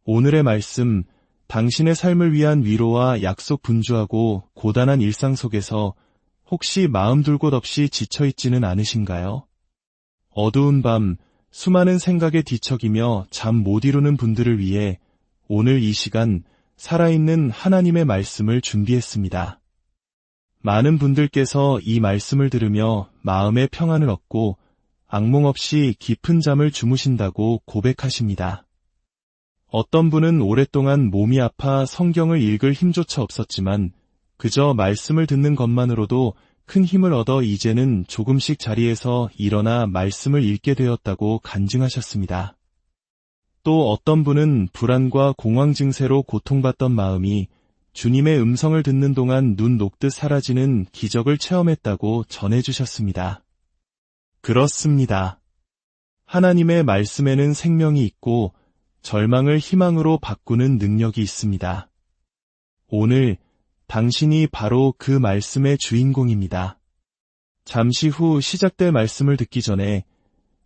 오늘의 말씀, 당신의 삶을 위한 위로와 약속 분주하고 고단한 일상 속에서 혹시 마음 둘 곳 없이 지쳐있지는 않으신가요? 어두운 밤, 수많은 생각에 뒤척이며 잠 못 이루는 분들을 위해 오늘 이 시간 살아있는 하나님의 말씀을 준비했습니다. 많은 분들께서 이 말씀을 들으며 마음의 평안을 얻고 악몽 없이 깊은 잠을 주무신다고 고백하십니다. 어떤 분은 오랫동안 몸이 아파 성경을 읽을 힘조차 없었지만 그저 말씀을 듣는 것만으로도 큰 힘을 얻어 이제는 조금씩 자리에서 일어나 말씀을 읽게 되었다고 간증하셨습니다. 또 어떤 분은 불안과 공황 증세로 고통받던 마음이 주님의 음성을 듣는 동안 눈 녹듯 사라지는 기적을 체험했다고 전해주셨습니다. 그렇습니다. 하나님의 말씀에는 생명이 있고 절망을 희망으로 바꾸는 능력이 있습니다. 오늘 당신이 바로 그 말씀의 주인공입니다. 잠시 후 시작될 말씀을 듣기 전에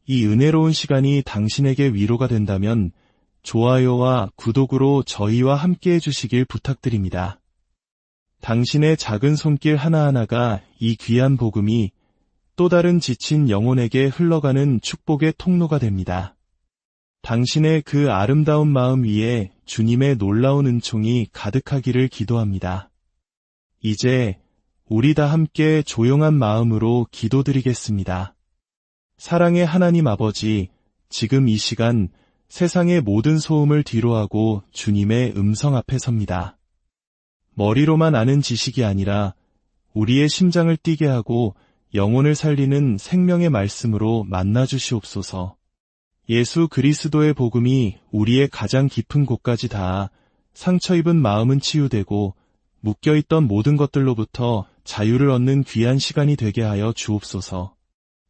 이 은혜로운 시간이 당신에게 위로가 된다면 좋아요와 구독으로 저희와 함께 해주시길 부탁드립니다. 당신의 작은 손길 하나하나가 이 귀한 복음이 또 다른 지친 영혼에게 흘러가는 축복의 통로가 됩니다. 당신의 그 아름다운 마음 위에 주님의 놀라운 은총이 가득하기를 기도합니다. 이제 우리 다 함께 조용한 마음으로 기도드리겠습니다. 사랑의 하나님 아버지, 지금 이 시간 세상의 모든 소음을 뒤로하고 주님의 음성 앞에 섭니다. 머리로만 아는 지식이 아니라 우리의 심장을 뛰게 하고 영혼을 살리는 생명의 말씀으로 만나주시옵소서. 예수 그리스도의 복음이 우리의 가장 깊은 곳까지 닿아 상처 입은 마음은 치유되고 묶여있던 모든 것들로부터 자유를 얻는 귀한 시간이 되게 하여 주옵소서.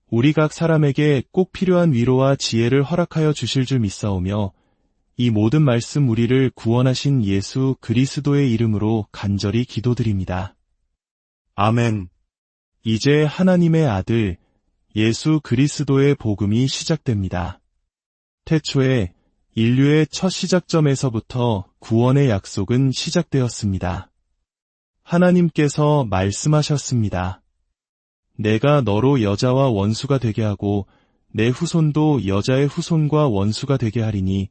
우리 각 사람에게 꼭 필요한 위로와 지혜를 허락하여 주실 줄 믿사오며 이 모든 말씀 우리를 구원하신 예수 그리스도의 이름으로 간절히 기도드립니다. 아멘. 이제 하나님의 아들 예수 그리스도의 복음이 시작됩니다. 태초에 인류의 첫 시작점에서부터 구원의 약속은 시작되었습니다. 하나님께서 말씀하셨습니다. 내가 너로 여자와 원수가 되게 하고 내 후손도 여자의 후손과 원수가 되게 하리니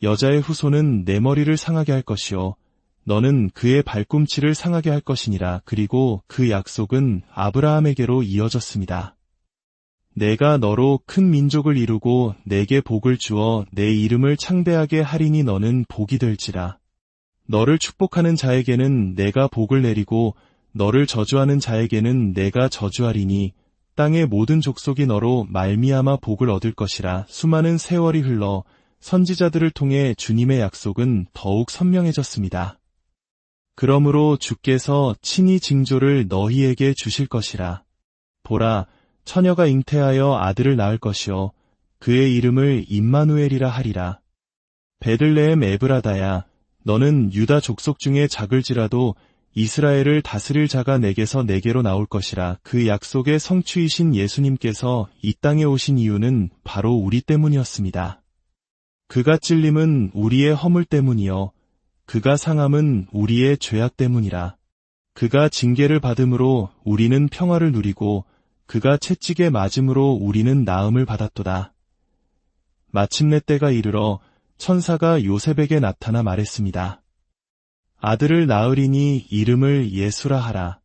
여자의 후손은 내 머리를 상하게 할 것이요 너는 그의 발꿈치를 상하게 할 것이니라. 그리고 그 약속은 아브라함에게로 이어졌습니다. 내가 너로 큰 민족을 이루고 내게 복을 주어 내 이름을 창대하게 하리니 너는 복이 될지라. 너를 축복하는 자에게는 내가 복을 내리고 너를 저주하는 자에게는 내가 저주하리니 땅의 모든 족속이 너로 말미암아 복을 얻을 것이라. 수많은 세월이 흘러 선지자들을 통해 주님의 약속은 더욱 선명해졌습니다. 그러므로 주께서 친히 징조를 너희에게 주실 것이라. 보라, 처녀가 잉태하여 아들을 낳을 것이요 그의 이름을 임마누엘이라 하리라. 베들레헴 에브라다야, 너는 유다 족속 중에 작을지라도 이스라엘을 다스릴 자가 내게서 내게로 나올 것이라. 그 약속의 성취이신 예수님께서 이 땅에 오신 이유는 바로 우리 때문이었습니다. 그가 찔림은 우리의 허물 때문이요 그가 상함은 우리의 죄악 때문이라. 그가 징계를 받음으로 우리는 평화를 누리고 그가 채찍에 맞음으로 우리는 나음을 받았도다. 마침내 때가 이르러 천사가 요셉에게 나타나 말했습니다. 아들을 낳으리니 이름을 예수라 하라.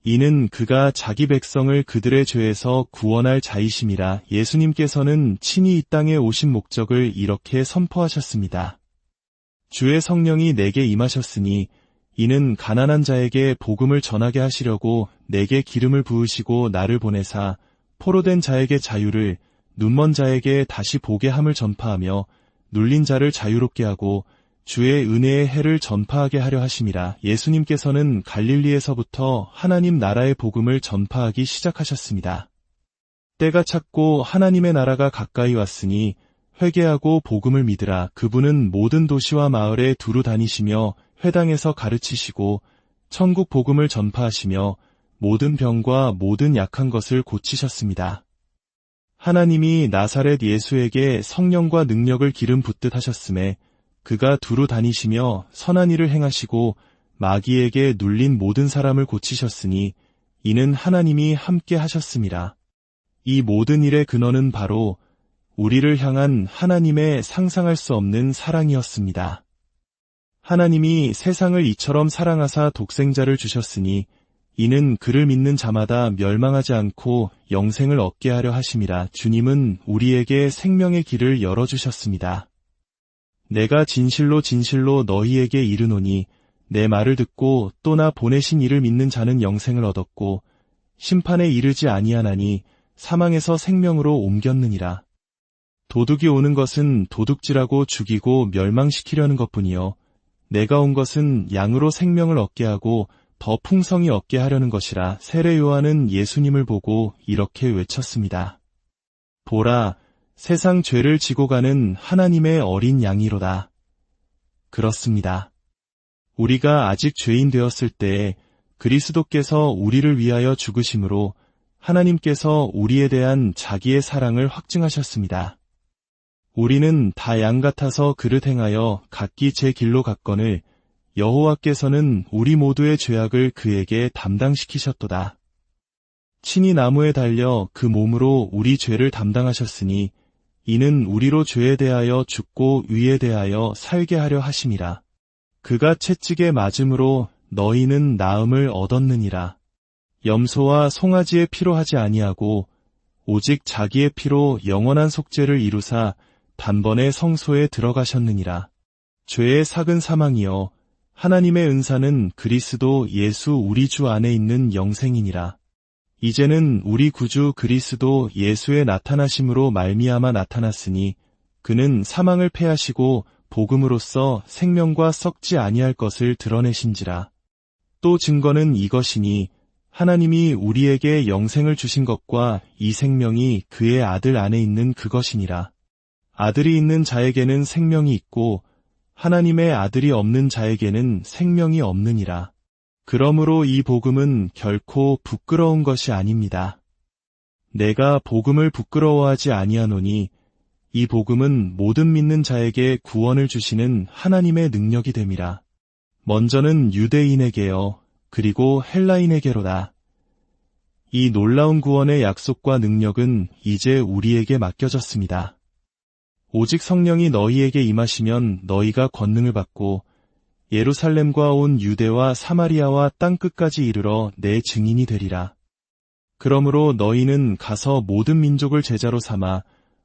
이는 그가 자기 백성을 그들의 죄에서 구원할 자이심이라. 예수님께서는 친히 이 땅에 오신 목적을 이렇게 선포하셨습니다. 주의 성령이 내게 임하셨으니 이는 가난한 자에게 복음을 전하게 하시려고 내게 기름을 부으시고 나를 보내사 포로된 자에게 자유를, 눈먼 자에게 다시 보게 함을 전파하며 눌린 자를 자유롭게 하고 주의 은혜의 해를 전파하게 하려 하심이라. 예수님께서는 갈릴리에서부터 하나님 나라의 복음을 전파하기 시작하셨습니다. 때가 찼고 하나님의 나라가 가까이 왔으니 회개하고 복음을 믿으라. 그분은 모든 도시와 마을에 두루 다니시며 회당에서 가르치시고 천국 복음을 전파하시며 모든 병과 모든 약한 것을 고치셨습니다. 하나님이 나사렛 예수에게 성령과 능력을 기름 붓듯 하셨음에 그가 두루 다니시며 선한 일을 행하시고 마귀에게 눌린 모든 사람을 고치셨으니 이는 하나님이 함께 하셨음이라. 이 모든 일의 근원은 바로 우리를 향한 하나님의 상상할 수 없는 사랑이었습니다. 하나님이 세상을 이처럼 사랑하사 독생자를 주셨으니 이는 그를 믿는 자마다 멸망하지 않고 영생을 얻게 하려 하심이라. 주님은 우리에게 생명의 길을 열어주셨습니다. 내가 진실로 진실로 너희에게 이르노니 내 말을 듣고 또 나 보내신 이를 믿는 자는 영생을 얻었고 심판에 이르지 아니하나니 사망에서 생명으로 옮겼느니라. 도둑이 오는 것은 도둑질하고 죽이고 멸망시키려는 것뿐이요 내가 온 것은 양으로 생명을 얻게 하고 더 풍성히 얻게 하려는 것이라. 세례 요한은 예수님을 보고 이렇게 외쳤습니다. 보라, 세상 죄를 지고 가는 하나님의 어린 양이로다. 그렇습니다. 우리가 아직 죄인 되었을 때에 그리스도께서 우리를 위하여 죽으심으로 하나님께서 우리에 대한 자기의 사랑을 확증하셨습니다. 우리는 다 양 같아서 그릇 행하여 각기 제 길로 갔거늘 여호와께서는 우리 모두의 죄악을 그에게 담당시키셨도다. 친히 나무에 달려 그 몸으로 우리 죄를 담당하셨으니 이는 우리로 죄에 대하여 죽고 의에 대하여 살게 하려 하심이라. 그가 채찍에 맞음으로 너희는 나음을 얻었느니라. 염소와 송아지의 피로 하지 아니하고 오직 자기의 피로 영원한 속죄를 이루사 단번에 성소에 들어가셨느니라. 죄의 삭은 사망이요 하나님의 은사는 그리스도 예수 우리 주 안에 있는 영생이니라. 이제는 우리 구주 그리스도 예수의 나타나심으로 말미암아 나타났으니 그는 사망을 패하시고 복음으로써 생명과 썩지 아니할 것을 드러내신지라. 또 증거는 이것이니 하나님이 우리에게 영생을 주신 것과 이 생명이 그의 아들 안에 있는 그것이니라. 아들이 있는 자에게는 생명이 있고 하나님의 아들이 없는 자에게는 생명이 없느니라. 그러므로 이 복음은 결코 부끄러운 것이 아닙니다. 내가 복음을 부끄러워하지 아니하노니 이 복음은 모든 믿는 자에게 구원을 주시는 하나님의 능력이 됨이라. 먼저는 유대인에게요 그리고 헬라인에게로다. 이 놀라운 구원의 약속과 능력은 이제 우리에게 맡겨졌습니다. 오직 성령이 너희에게 임하시면 너희가 권능을 받고 예루살렘과 온 유대와 사마리아와 땅끝까지 이르러 내 증인이 되리라. 그러므로 너희는 가서 모든 민족을 제자로 삼아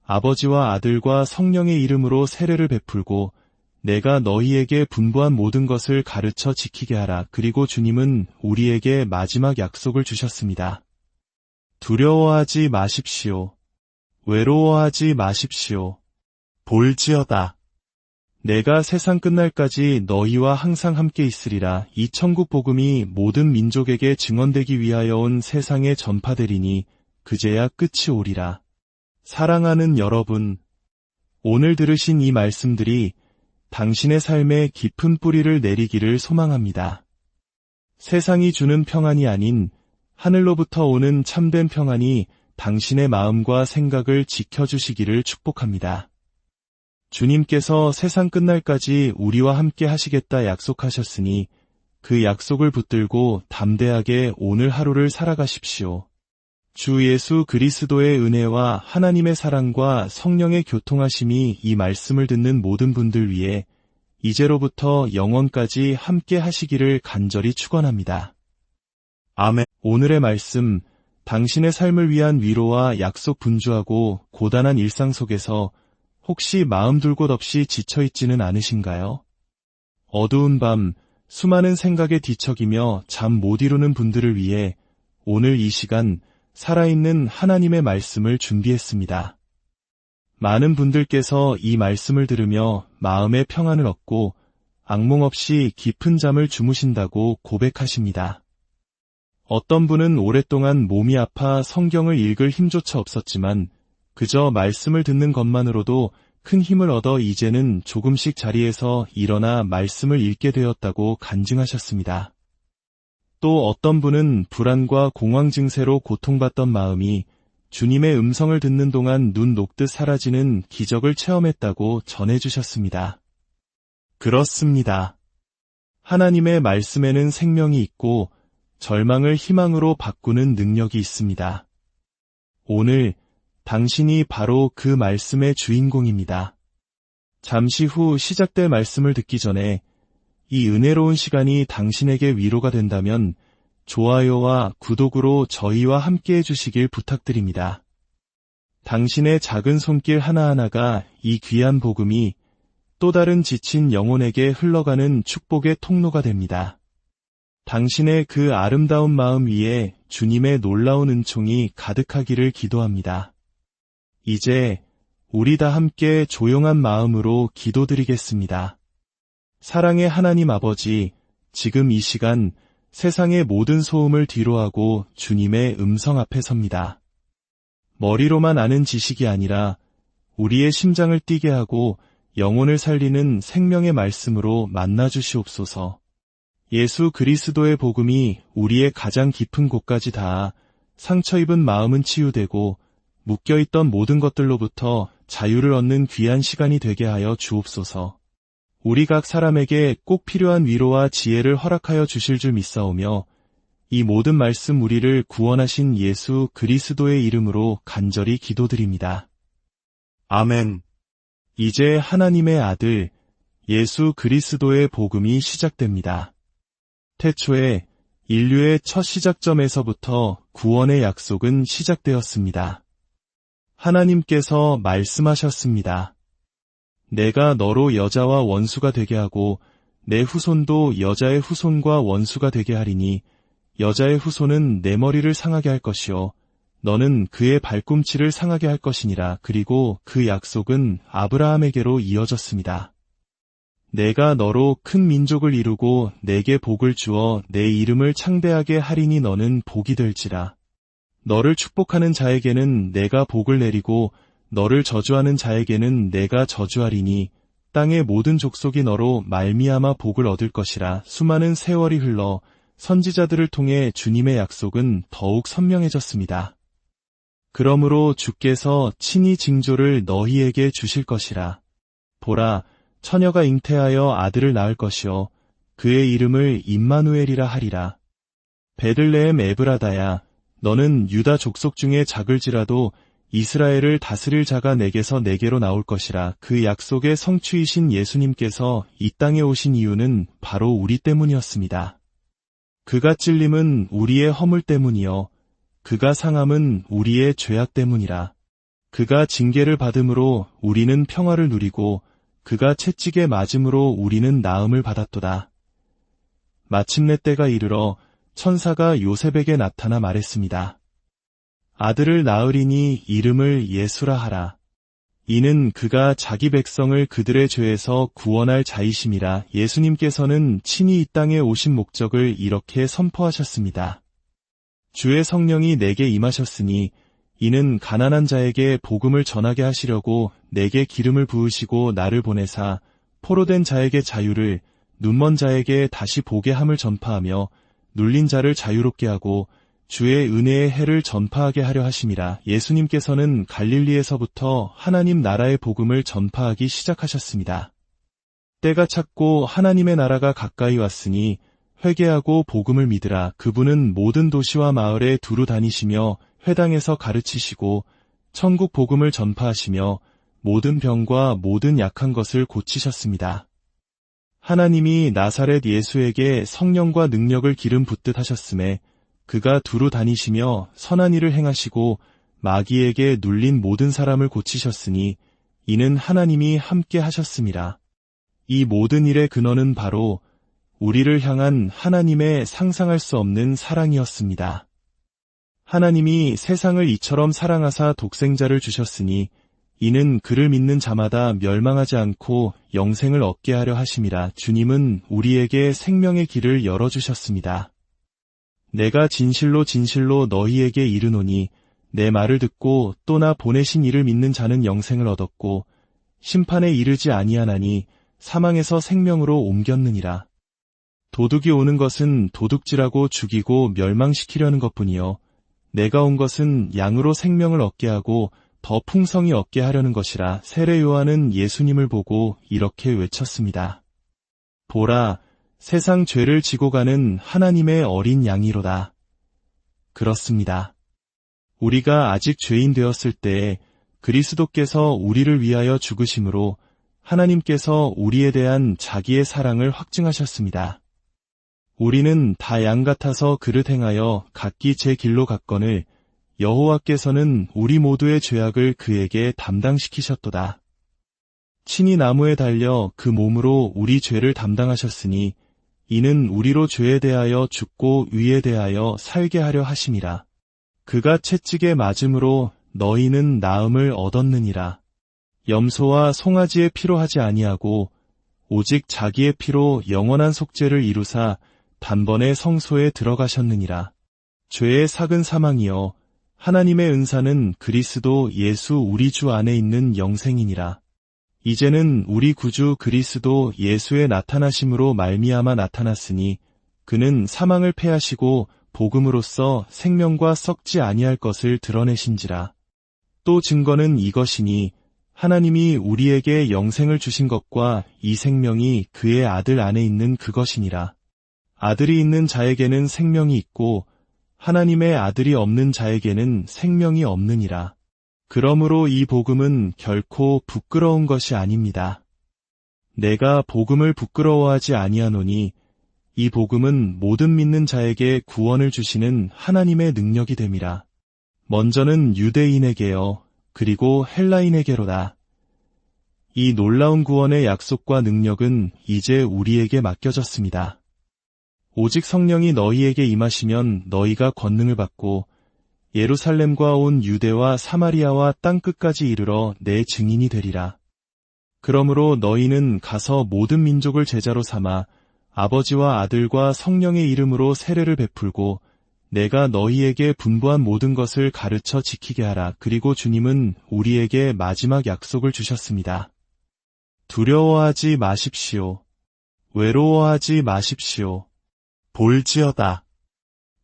아버지와 아들과 성령의 이름으로 세례를 베풀고 내가 너희에게 분부한 모든 것을 가르쳐 지키게 하라. 그리고 주님은 우리에게 마지막 약속을 주셨습니다. 두려워하지 마십시오. 외로워하지 마십시오. 볼지어다. 내가 세상 끝날까지 너희와 항상 함께 있으리라. 이 천국 복음이 모든 민족에게 증언되기 위하여 온 세상에 전파되리니 그제야 끝이 오리라. 사랑하는 여러분, 오늘 들으신 이 말씀들이 당신의 삶에 깊은 뿌리를 내리기를 소망합니다. 세상이 주는 평안이 아닌 하늘로부터 오는 참된 평안이 당신의 마음과 생각을 지켜주시기를 축복합니다. 주님께서 세상 끝날까지 우리와 함께 하시겠다 약속하셨으니 그 약속을 붙들고 담대하게 오늘 하루를 살아가십시오. 주 예수 그리스도의 은혜와 하나님의 사랑과 성령의 교통하심이 이 말씀을 듣는 모든 분들 위해 이제로부터 영원까지 함께 하시기를 간절히 축원합니다. 아멘. 오늘의 말씀, 당신의 삶을 위한 위로와 약속 분주하고 고단한 일상 속에서 혹시 마음 둘 곳 없이 지쳐있지는 않으신가요? 어두운 밤, 수많은 생각에 뒤척이며 잠 못 이루는 분들을 위해 오늘 이 시간 살아있는 하나님의 말씀을 준비했습니다. 많은 분들께서 이 말씀을 들으며 마음의 평안을 얻고 악몽 없이 깊은 잠을 주무신다고 고백하십니다. 어떤 분은 오랫동안 몸이 아파 성경을 읽을 힘조차 없었지만 그저 말씀을 듣는 것만으로도 큰 힘을 얻어 이제는 조금씩 자리에서 일어나 말씀을 읽게 되었다고 간증하셨습니다. 또 어떤 분은 불안과 공황 증세로 고통받던 마음이 주님의 음성을 듣는 동안 눈 녹듯 사라지는 기적을 체험했다고 전해주셨습니다. 그렇습니다. 하나님의 말씀에는 생명이 있고 절망을 희망으로 바꾸는 능력이 있습니다. 오늘 당신이 바로 그 말씀의 주인공입니다. 잠시 후 시작될 말씀을 듣기 전에 이 은혜로운 시간이 당신에게 위로가 된다면 좋아요와 구독으로 저희와 함께 해주시길 부탁드립니다. 당신의 작은 손길 하나하나가 이 귀한 복음이 또 다른 지친 영혼에게 흘러가는 축복의 통로가 됩니다. 당신의 그 아름다운 마음 위에 주님의 놀라운 은총이 가득하기를 기도합니다. 이제 우리 다 함께 조용한 마음으로 기도드리겠습니다. 사랑의 하나님 아버지, 지금 이 시간 세상의 모든 소음을 뒤로하고 주님의 음성 앞에 섭니다. 머리로만 아는 지식이 아니라 우리의 심장을 뛰게 하고 영혼을 살리는 생명의 말씀으로 만나주시옵소서. 예수 그리스도의 복음이 우리의 가장 깊은 곳까지 닿아 상처 입은 마음은 치유되고 묶여있던 모든 것들로부터 자유를 얻는 귀한 시간이 되게 하여 주옵소서. 우리 각 사람에게 꼭 필요한 위로와 지혜를 허락하여 주실 줄 믿사오며 이 모든 말씀 우리를 구원하신 예수 그리스도의 이름으로 간절히 기도드립니다. 아멘. 이제 하나님의 아들 예수 그리스도의 복음이 시작됩니다. 태초에 인류의 첫 시작점에서부터 구원의 약속은 시작되었습니다. 하나님께서 말씀하셨습니다. 내가 너로 여자와 원수가 되게 하고 내 후손도 여자의 후손과 원수가 되게 하리니 여자의 후손은 내 머리를 상하게 할 것이요 너는 그의 발꿈치를 상하게 할 것이니라. 그리고 그 약속은 아브라함에게로 이어졌습니다. 내가 너로 큰 민족을 이루고 내게 복을 주어 내 이름을 창대하게 하리니 너는 복이 될지라. 너를 축복하는 자에게는 내가 복을 내리고 너를 저주하는 자에게는 내가 저주하리니 땅의 모든 족속이 너로 말미암아 복을 얻을 것이라. 수많은 세월이 흘러 선지자들을 통해 주님의 약속은 더욱 선명해졌습니다. 그러므로 주께서 친히 징조를 너희에게 주실 것이라. 보라, 처녀가 잉태하여 아들을 낳을 것이요 그의 이름을 임마누엘이라 하리라. 베들레헴 에브라다야, 너는 유다 족속 중에 작을지라도 이스라엘을 다스릴 자가 내게서 내게로 나올 것이라. 그 약속의 성취이신 예수님께서 이 땅에 오신 이유는 바로 우리 때문이었습니다. 그가 찔림은 우리의 허물 때문이요 그가 상함은 우리의 죄악 때문이라. 그가 징계를 받음으로 우리는 평화를 누리고 그가 채찍에 맞음으로 우리는 나음을 받았도다. 마침내 때가 이르러 천사가 요셉에게 나타나 말했습니다. 아들을 낳으리니 이름을 예수라 하라. 이는 그가 자기 백성을 그들의 죄에서 구원할 자이심이라. 예수님께서는 친히 이 땅에 오신 목적을 이렇게 선포하셨습니다. 주의 성령이 내게 임하셨으니 이는 가난한 자에게 복음을 전하게 하시려고 내게 기름을 부으시고 나를 보내사 포로된 자에게 자유를, 눈먼 자에게 다시 보게 함을 전파하며 눌린 자를 자유롭게 하고 주의 은혜의 해를 전파하게 하려 하심이라. 예수님께서는 갈릴리에서부터 하나님 나라의 복음을 전파하기 시작하셨습니다. 때가 찼고 하나님의 나라가 가까이 왔으니 회개하고 복음을 믿으라. 그분은 모든 도시와 마을에 두루 다니시며 회당에서 가르치시고 천국 복음을 전파하시며 모든 병과 모든 약한 것을 고치셨습니다. 하나님이 나사렛 예수에게 성령과 능력을 기름 붓듯 하셨음에 그가 두루 다니시며 선한 일을 행하시고 마귀에게 눌린 모든 사람을 고치셨으니 이는 하나님이 함께 하셨음이라. 이 모든 일의 근원은 바로 우리를 향한 하나님의 상상할 수 없는 사랑이었습니다. 하나님이 세상을 이처럼 사랑하사 독생자를 주셨으니 이는 그를 믿는 자마다 멸망하지 않고 영생을 얻게 하려 하심이라. 주님은 우리에게 생명의 길을 열어주셨습니다. 내가 진실로 진실로 너희에게 이르노니 내 말을 듣고 또 나 보내신 이를 믿는 자는 영생을 얻었고 심판에 이르지 아니하나니 사망에서 생명으로 옮겼느니라. 도둑이 오는 것은 도둑질하고 죽이고 멸망시키려는 것뿐이요 내가 온 것은 양으로 생명을 얻게 하고 더 풍성히 얻게 하려는 것이라. 세례 요한은 예수님을 보고 이렇게 외쳤습니다. 보라, 세상 죄를 지고 가는 하나님의 어린 양이로다. 그렇습니다. 우리가 아직 죄인 되었을 때에 그리스도께서 우리를 위하여 죽으심으로 하나님께서 우리에 대한 자기의 사랑을 확증하셨습니다. 우리는 다 양 같아서 그릇 행하여 각기 제 길로 갔거늘 여호와께서는 우리 모두의 죄악을 그에게 담당시키셨도다. 친히 나무에 달려 그 몸으로 우리 죄를 담당하셨으니 이는 우리로 죄에 대하여 죽고 의에 대하여 살게 하려 하심이라. 그가 채찍에 맞음으로 너희는 나음을 얻었느니라. 염소와 송아지의 피로 하지 아니하고 오직 자기의 피로 영원한 속죄를 이루사 단번에 성소에 들어가셨느니라. 죄의 삭은 사망이요 하나님의 은사는 그리스도 예수 우리 주 안에 있는 영생이니라. 이제는 우리 구주 그리스도 예수의 나타나심으로 말미암아 나타났으니 그는 사망을 패하시고 복음으로써 생명과 썩지 아니할 것을 드러내신지라. 또 증거는 이것이니 하나님이 우리에게 영생을 주신 것과 이 생명이 그의 아들 안에 있는 그것이니라. 아들이 있는 자에게는 생명이 있고 하나님의 아들이 없는 자에게는 생명이 없느니라. 그러므로 이 복음은 결코 부끄러운 것이 아닙니다. 내가 복음을 부끄러워하지 아니하노니 이 복음은 모든 믿는 자에게 구원을 주시는 하나님의 능력이 됨이라. 먼저는 유대인에게요 그리고 헬라인에게로다. 이 놀라운 구원의 약속과 능력은 이제 우리에게 맡겨졌습니다. 오직 성령이 너희에게 임하시면 너희가 권능을 받고 예루살렘과 온 유대와 사마리아와 땅끝까지 이르러 내 증인이 되리라. 그러므로 너희는 가서 모든 민족을 제자로 삼아 아버지와 아들과 성령의 이름으로 세례를 베풀고 내가 너희에게 분부한 모든 것을 가르쳐 지키게 하라. 그리고 주님은 우리에게 마지막 약속을 주셨습니다. 두려워하지 마십시오. 외로워하지 마십시오. 볼지어다.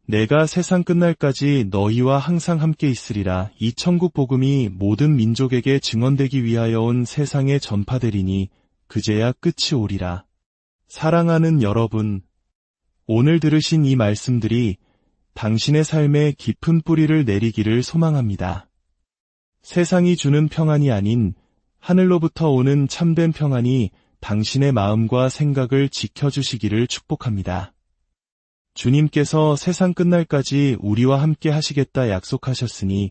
내가 세상 끝날까지 너희와 항상 함께 있으리라. 이 천국 복음이 모든 민족에게 증언되기 위하여 온 세상에 전파되리니 그제야 끝이 오리라. 사랑하는 여러분, 오늘 들으신 이 말씀들이 당신의 삶에 깊은 뿌리를 내리기를 소망합니다. 세상이 주는 평안이 아닌 하늘로부터 오는 참된 평안이 당신의 마음과 생각을 지켜주시기를 축복합니다. 주님께서 세상 끝날까지 우리와 함께 하시겠다 약속하셨으니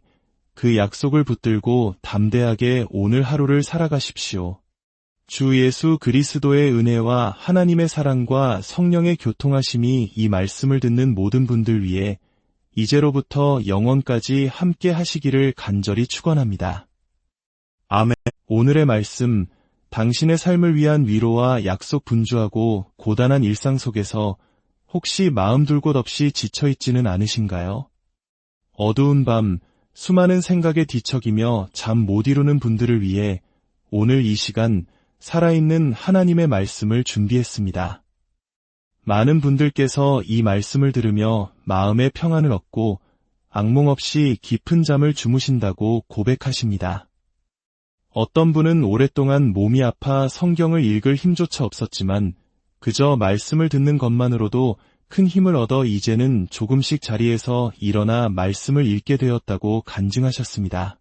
그 약속을 붙들고 담대하게 오늘 하루를 살아가십시오. 주 예수 그리스도의 은혜와 하나님의 사랑과 성령의 교통하심이 이 말씀을 듣는 모든 분들 위해 이제로부터 영원까지 함께 하시기를 간절히 축원합니다. 아멘. 오늘의 말씀, 당신의 삶을 위한 위로와 약속 분주하고 고단한 일상 속에서 혹시 마음 둘 곳 없이 지쳐있지는 않으신가요? 어두운 밤, 수많은 생각에 뒤척이며 잠 못 이루는 분들을 위해 오늘 이 시간 살아있는 하나님의 말씀을 준비했습니다. 많은 분들께서 이 말씀을 들으며 마음의 평안을 얻고 악몽 없이 깊은 잠을 주무신다고 고백하십니다. 어떤 분은 오랫동안 몸이 아파 성경을 읽을 힘조차 없었지만 그저 말씀을 듣는 것만으로도 큰 힘을 얻어 이제는 조금씩 자리에서 일어나 말씀을 읽게 되었다고 간증하셨습니다.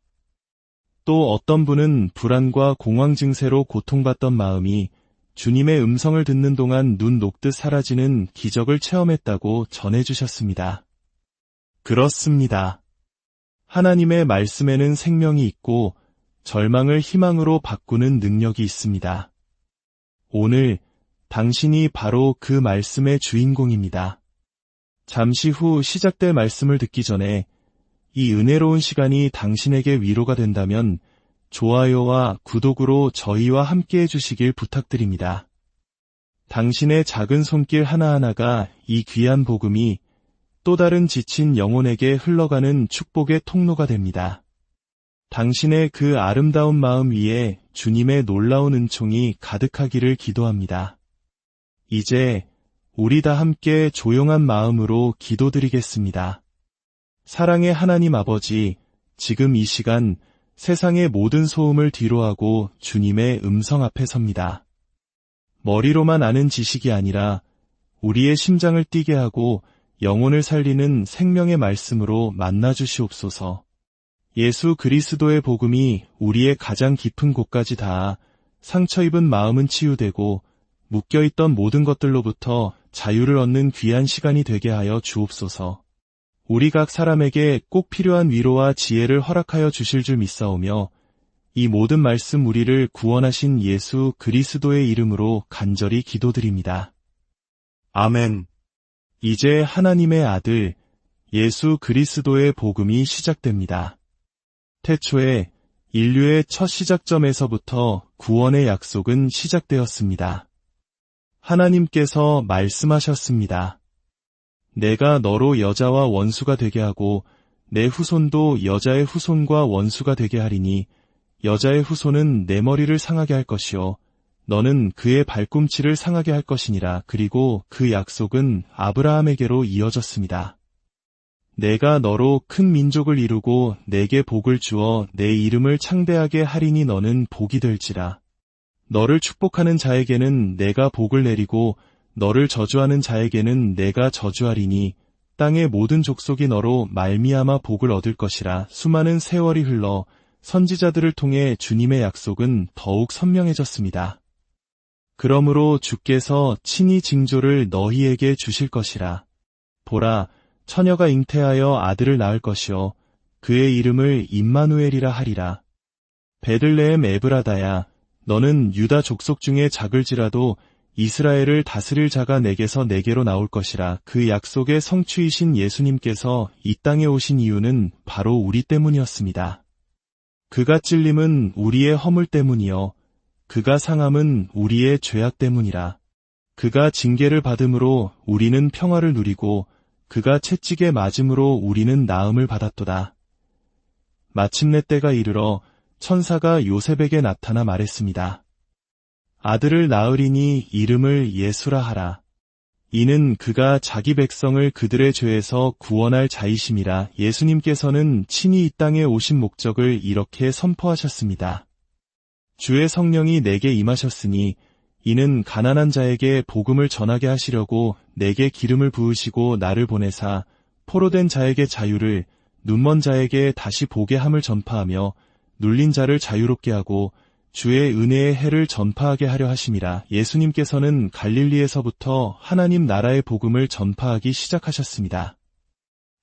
또 어떤 분은 불안과 공황 증세로 고통받던 마음이 주님의 음성을 듣는 동안 눈 녹듯 사라지는 기적을 체험했다고 전해주셨습니다. 그렇습니다. 하나님의 말씀에는 생명이 있고 절망을 희망으로 바꾸는 능력이 있습니다. 오늘 당신이 바로 그 말씀의 주인공입니다. 잠시 후 시작될 말씀을 듣기 전에 이 은혜로운 시간이 당신에게 위로가 된다면 좋아요와 구독으로 저희와 함께 해주시길 부탁드립니다. 당신의 작은 손길 하나하나가 이 귀한 복음이 또 다른 지친 영혼에게 흘러가는 축복의 통로가 됩니다. 당신의 그 아름다운 마음 위에 주님의 놀라운 은총이 가득하기를 기도합니다. 이제 우리 다 함께 조용한 마음으로 기도드리겠습니다. 사랑의 하나님 아버지, 지금 이 시간 세상의 모든 소음을 뒤로하고 주님의 음성 앞에 섭니다. 머리로만 아는 지식이 아니라 우리의 심장을 뛰게 하고 영혼을 살리는 생명의 말씀으로 만나 주시옵소서. 예수 그리스도의 복음이 우리의 가장 깊은 곳까지 닿아 상처 입은 마음은 치유되고 묶여있던 모든 것들로부터 자유를 얻는 귀한 시간이 되게 하여 주옵소서. 우리 각 사람에게 꼭 필요한 위로와 지혜를 허락하여 주실 줄 믿사오며 이 모든 말씀 우리를 구원하신 예수 그리스도의 이름으로 간절히 기도드립니다. 아멘. 이제 하나님의 아들 예수 그리스도의 복음이 시작됩니다. 태초에 인류의 첫 시작점에서부터 구원의 약속은 시작되었습니다. 하나님께서 말씀하셨습니다. 내가 너로 여자와 원수가 되게 하고 내 후손도 여자의 후손과 원수가 되게 하리니 여자의 후손은 내 머리를 상하게 할 것이요 너는 그의 발꿈치를 상하게 할 것이니라. 그리고 그 약속은 아브라함에게로 이어졌습니다. 내가 너로 큰 민족을 이루고 내게 복을 주어 내 이름을 창대하게 하리니 너는 복이 될지라. 너를 축복하는 자에게는 내가 복을 내리고 너를 저주하는 자에게는 내가 저주하리니 땅의 모든 족속이 너로 말미암아 복을 얻을 것이라. 수많은 세월이 흘러 선지자들을 통해 주님의 약속은 더욱 선명해졌습니다. 그러므로 주께서 친히 징조를 너희에게 주실 것이라. 보라, 처녀가 잉태하여 아들을 낳을 것이요 그의 이름을 임마누엘이라 하리라. 베들레헴 에브라다야, 너는 유다 족속 중에 작을지라도 이스라엘을 다스릴 자가 내게서 내게로 나올 것이라. 그 약속의 성취이신 예수님께서 이 땅에 오신 이유는 바로 우리 때문이었습니다. 그가 찔림은 우리의 허물 때문이요 그가 상함은 우리의 죄악 때문이라. 그가 징계를 받음으로 우리는 평화를 누리고 그가 채찍에 맞음으로 우리는 나음을 받았도다. 마침내 때가 이르러 천사가 요셉에게 나타나 말했습니다. 아들을 낳으리니 이름을 예수라 하라. 이는 그가 자기 백성을 그들의 죄에서 구원할 자이심이라. 예수님께서는 친히 이 땅에 오신 목적을 이렇게 선포하셨습니다. 주의 성령이 내게 임하셨으니 이는 가난한 자에게 복음을 전하게 하시려고 내게 기름을 부으시고 나를 보내사 포로된 자에게 자유를, 눈먼 자에게 다시 보게 함을 전파하며 눌린 자를 자유롭게 하고 주의 은혜의 해를 전파하게 하려 하심이라. 예수님께서는 갈릴리에서부터 하나님 나라의 복음을 전파하기 시작하셨습니다.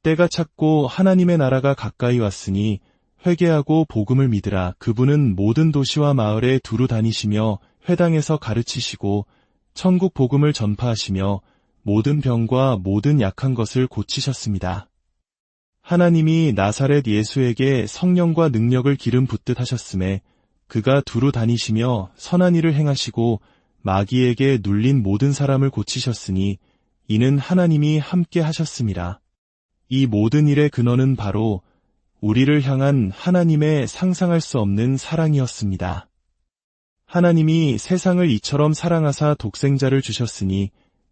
때가 찼고 하나님의 나라가 가까이 왔으니 회개하고 복음을 믿으라. 그분은 모든 도시와 마을에 두루 다니시며 회당에서 가르치시고 천국 복음을 전파하시며 모든 병과 모든 약한 것을 고치셨습니다. 하나님이 나사렛 예수에게 성령과 능력을 기름 붓듯 하셨음에 그가 두루 다니시며 선한 일을 행하시고 마귀에게 눌린 모든 사람을 고치셨으니 이는 하나님이 함께 하셨음이라. 이 모든 일의 근원은 바로 우리를 향한 하나님의 상상할 수 없는 사랑이었습니다. 하나님이 세상을 이처럼 사랑하사 독생자를 주셨으니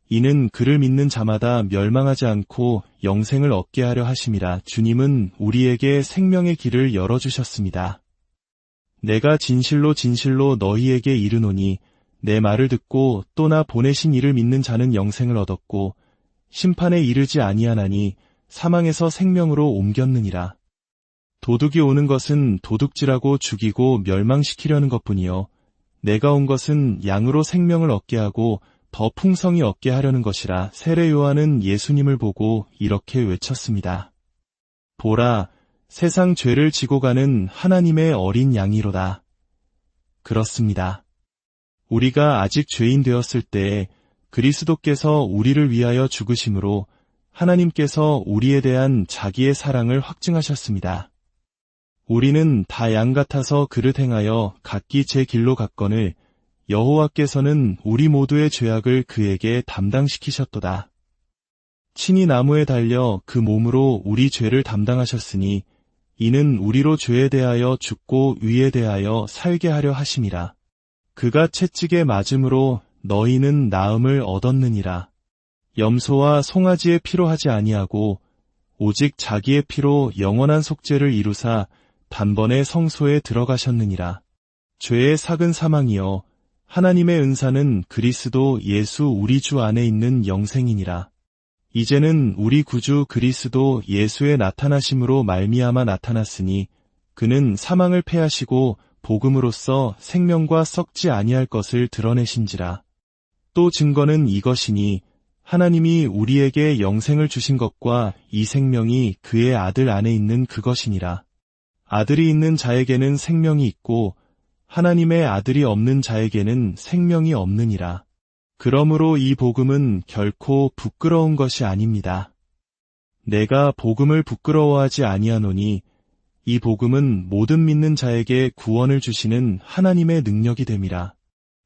이는 그를 믿는 자마다 멸망하지 않고 영생을 얻게 하려 하심이라. 주님은 우리에게 생명의 길을 열어주셨습니다. 내가 진실로 진실로 너희에게 이르노니 내 말을 듣고 또 나 보내신 이를 믿는 자는 영생을 얻었고 심판에 이르지 아니하나니 사망에서 생명으로 옮겼느니라. 도둑이 오는 것은 도둑질하고 죽이고 멸망시키려는 것뿐이요 내가 온 것은 양으로 생명을 얻게 하고 더 풍성히 얻게 하려는 것이라. 세례 요한은 예수님을 보고 이렇게 외쳤습니다. 보라, 세상 죄를 지고 가는 하나님의 어린 양이로다. 그렇습니다. 우리가 아직 죄인 되었을 때에 그리스도께서 우리를 위하여 죽으심으로 하나님께서 우리에 대한 자기의 사랑을 확증하셨습니다. 우리는 다 양 같아서 그릇 행하여 각기 제 길로 갔거늘 여호와께서는 우리 모두의 죄악을 그에게 담당시키셨도다. 친히 나무에 달려 그 몸으로 우리 죄를 담당하셨으니 이는 우리로 죄에 대하여 죽고 의에 대하여 살게 하려 하심이라. 그가 채찍에 맞음으로 너희는 나음을 얻었느니라. 염소와 송아지의 피로 하지 아니하고 오직 자기의 피로 영원한 속죄를 이루사 단번에 성소에 들어가셨느니라. 죄의 삭은 사망이요 하나님의 은사는 그리스도 예수 우리 주 안에 있는 영생이니라. 이제는 우리 구주 그리스도 예수의 나타나심으로 말미암아 나타났으니 그는 사망을 패하시고 복음으로써 생명과 썩지 아니할 것을 드러내신지라. 또 증거는 이것이니 하나님이 우리에게 영생을 주신 것과 이 생명이 그의 아들 안에 있는 그것이니라. 아들이 있는 자에게는 생명이 있고 하나님의 아들이 없는 자에게는 생명이 없느니라. 그러므로 이 복음은 결코 부끄러운 것이 아닙니다. 내가 복음을 부끄러워하지 아니하노니 이 복음은 모든 믿는 자에게 구원을 주시는 하나님의 능력이 됨이라.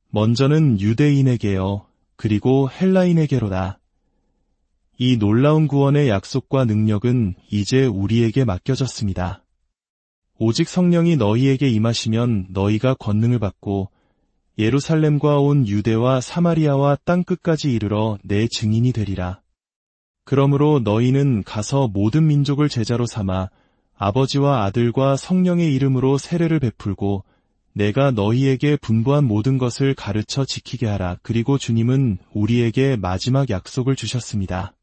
먼저는 유대인에게요, 그리고 헬라인에게로다. 이 놀라운 구원의 약속과 능력은 이제 우리에게 맡겨졌습니다. 오직 성령이 너희에게 임하시면 너희가 권능을 받고 예루살렘과 온 유대와 사마리아와 땅끝까지 이르러 내 증인이 되리라. 그러므로 너희는 가서 모든 민족을 제자로 삼아 아버지와 아들과 성령의 이름으로 세례를 베풀고 내가 너희에게 분부한 모든 것을 가르쳐 지키게 하라. 그리고 주님은 우리에게 마지막 약속을 주셨습니다.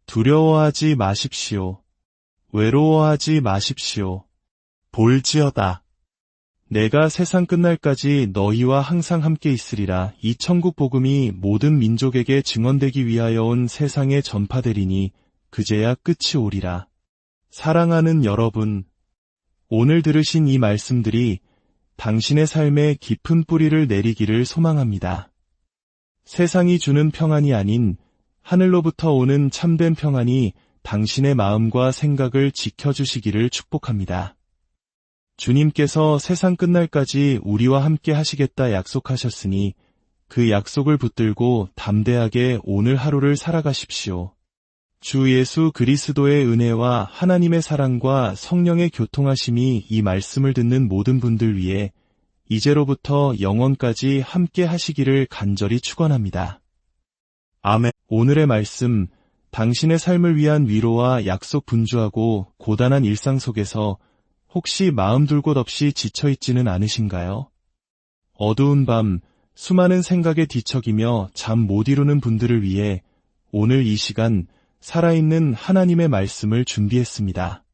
두려워하지 마십시오. 외로워하지 마십시오. 볼지어다. 내가 세상 끝날까지 너희와 항상 함께 있으리라. 이 천국 복음이 모든 민족에게 증언되기 위하여 온 세상에 전파되리니 그제야 끝이 오리라. 사랑하는 여러분, 오늘 들으신 이 말씀들이 당신의 삶에 깊은 뿌리를 내리기를 소망합니다. 세상이 주는 평안이 아닌 하늘로부터 오는 참된 평안이 당신의 마음과 생각을 지켜주시기를 축복합니다. 주님께서 세상 끝날까지 우리와 함께 하시겠다 약속하셨으니 그 약속을 붙들고 담대하게 오늘 하루를 살아가십시오. 주 예수 그리스도의 은혜와 하나님의 사랑과 성령의 교통하심이 이 말씀을 듣는 모든 분들 위해 이제로부터 영원까지 함께 하시기를 간절히 축원합니다. 아멘. 오늘의 말씀, 당신의 삶을 위한 위로와 약속 분주하고 고단한 일상 속에서 혹시 마음 둘 곳 없이 지쳐있지는 않으신가요? 어두운 밤, 수많은 생각에 뒤척이며 잠 못 이루는 분들을 위해 오늘 이 시간 살아있는 하나님의 말씀을 준비했습니다.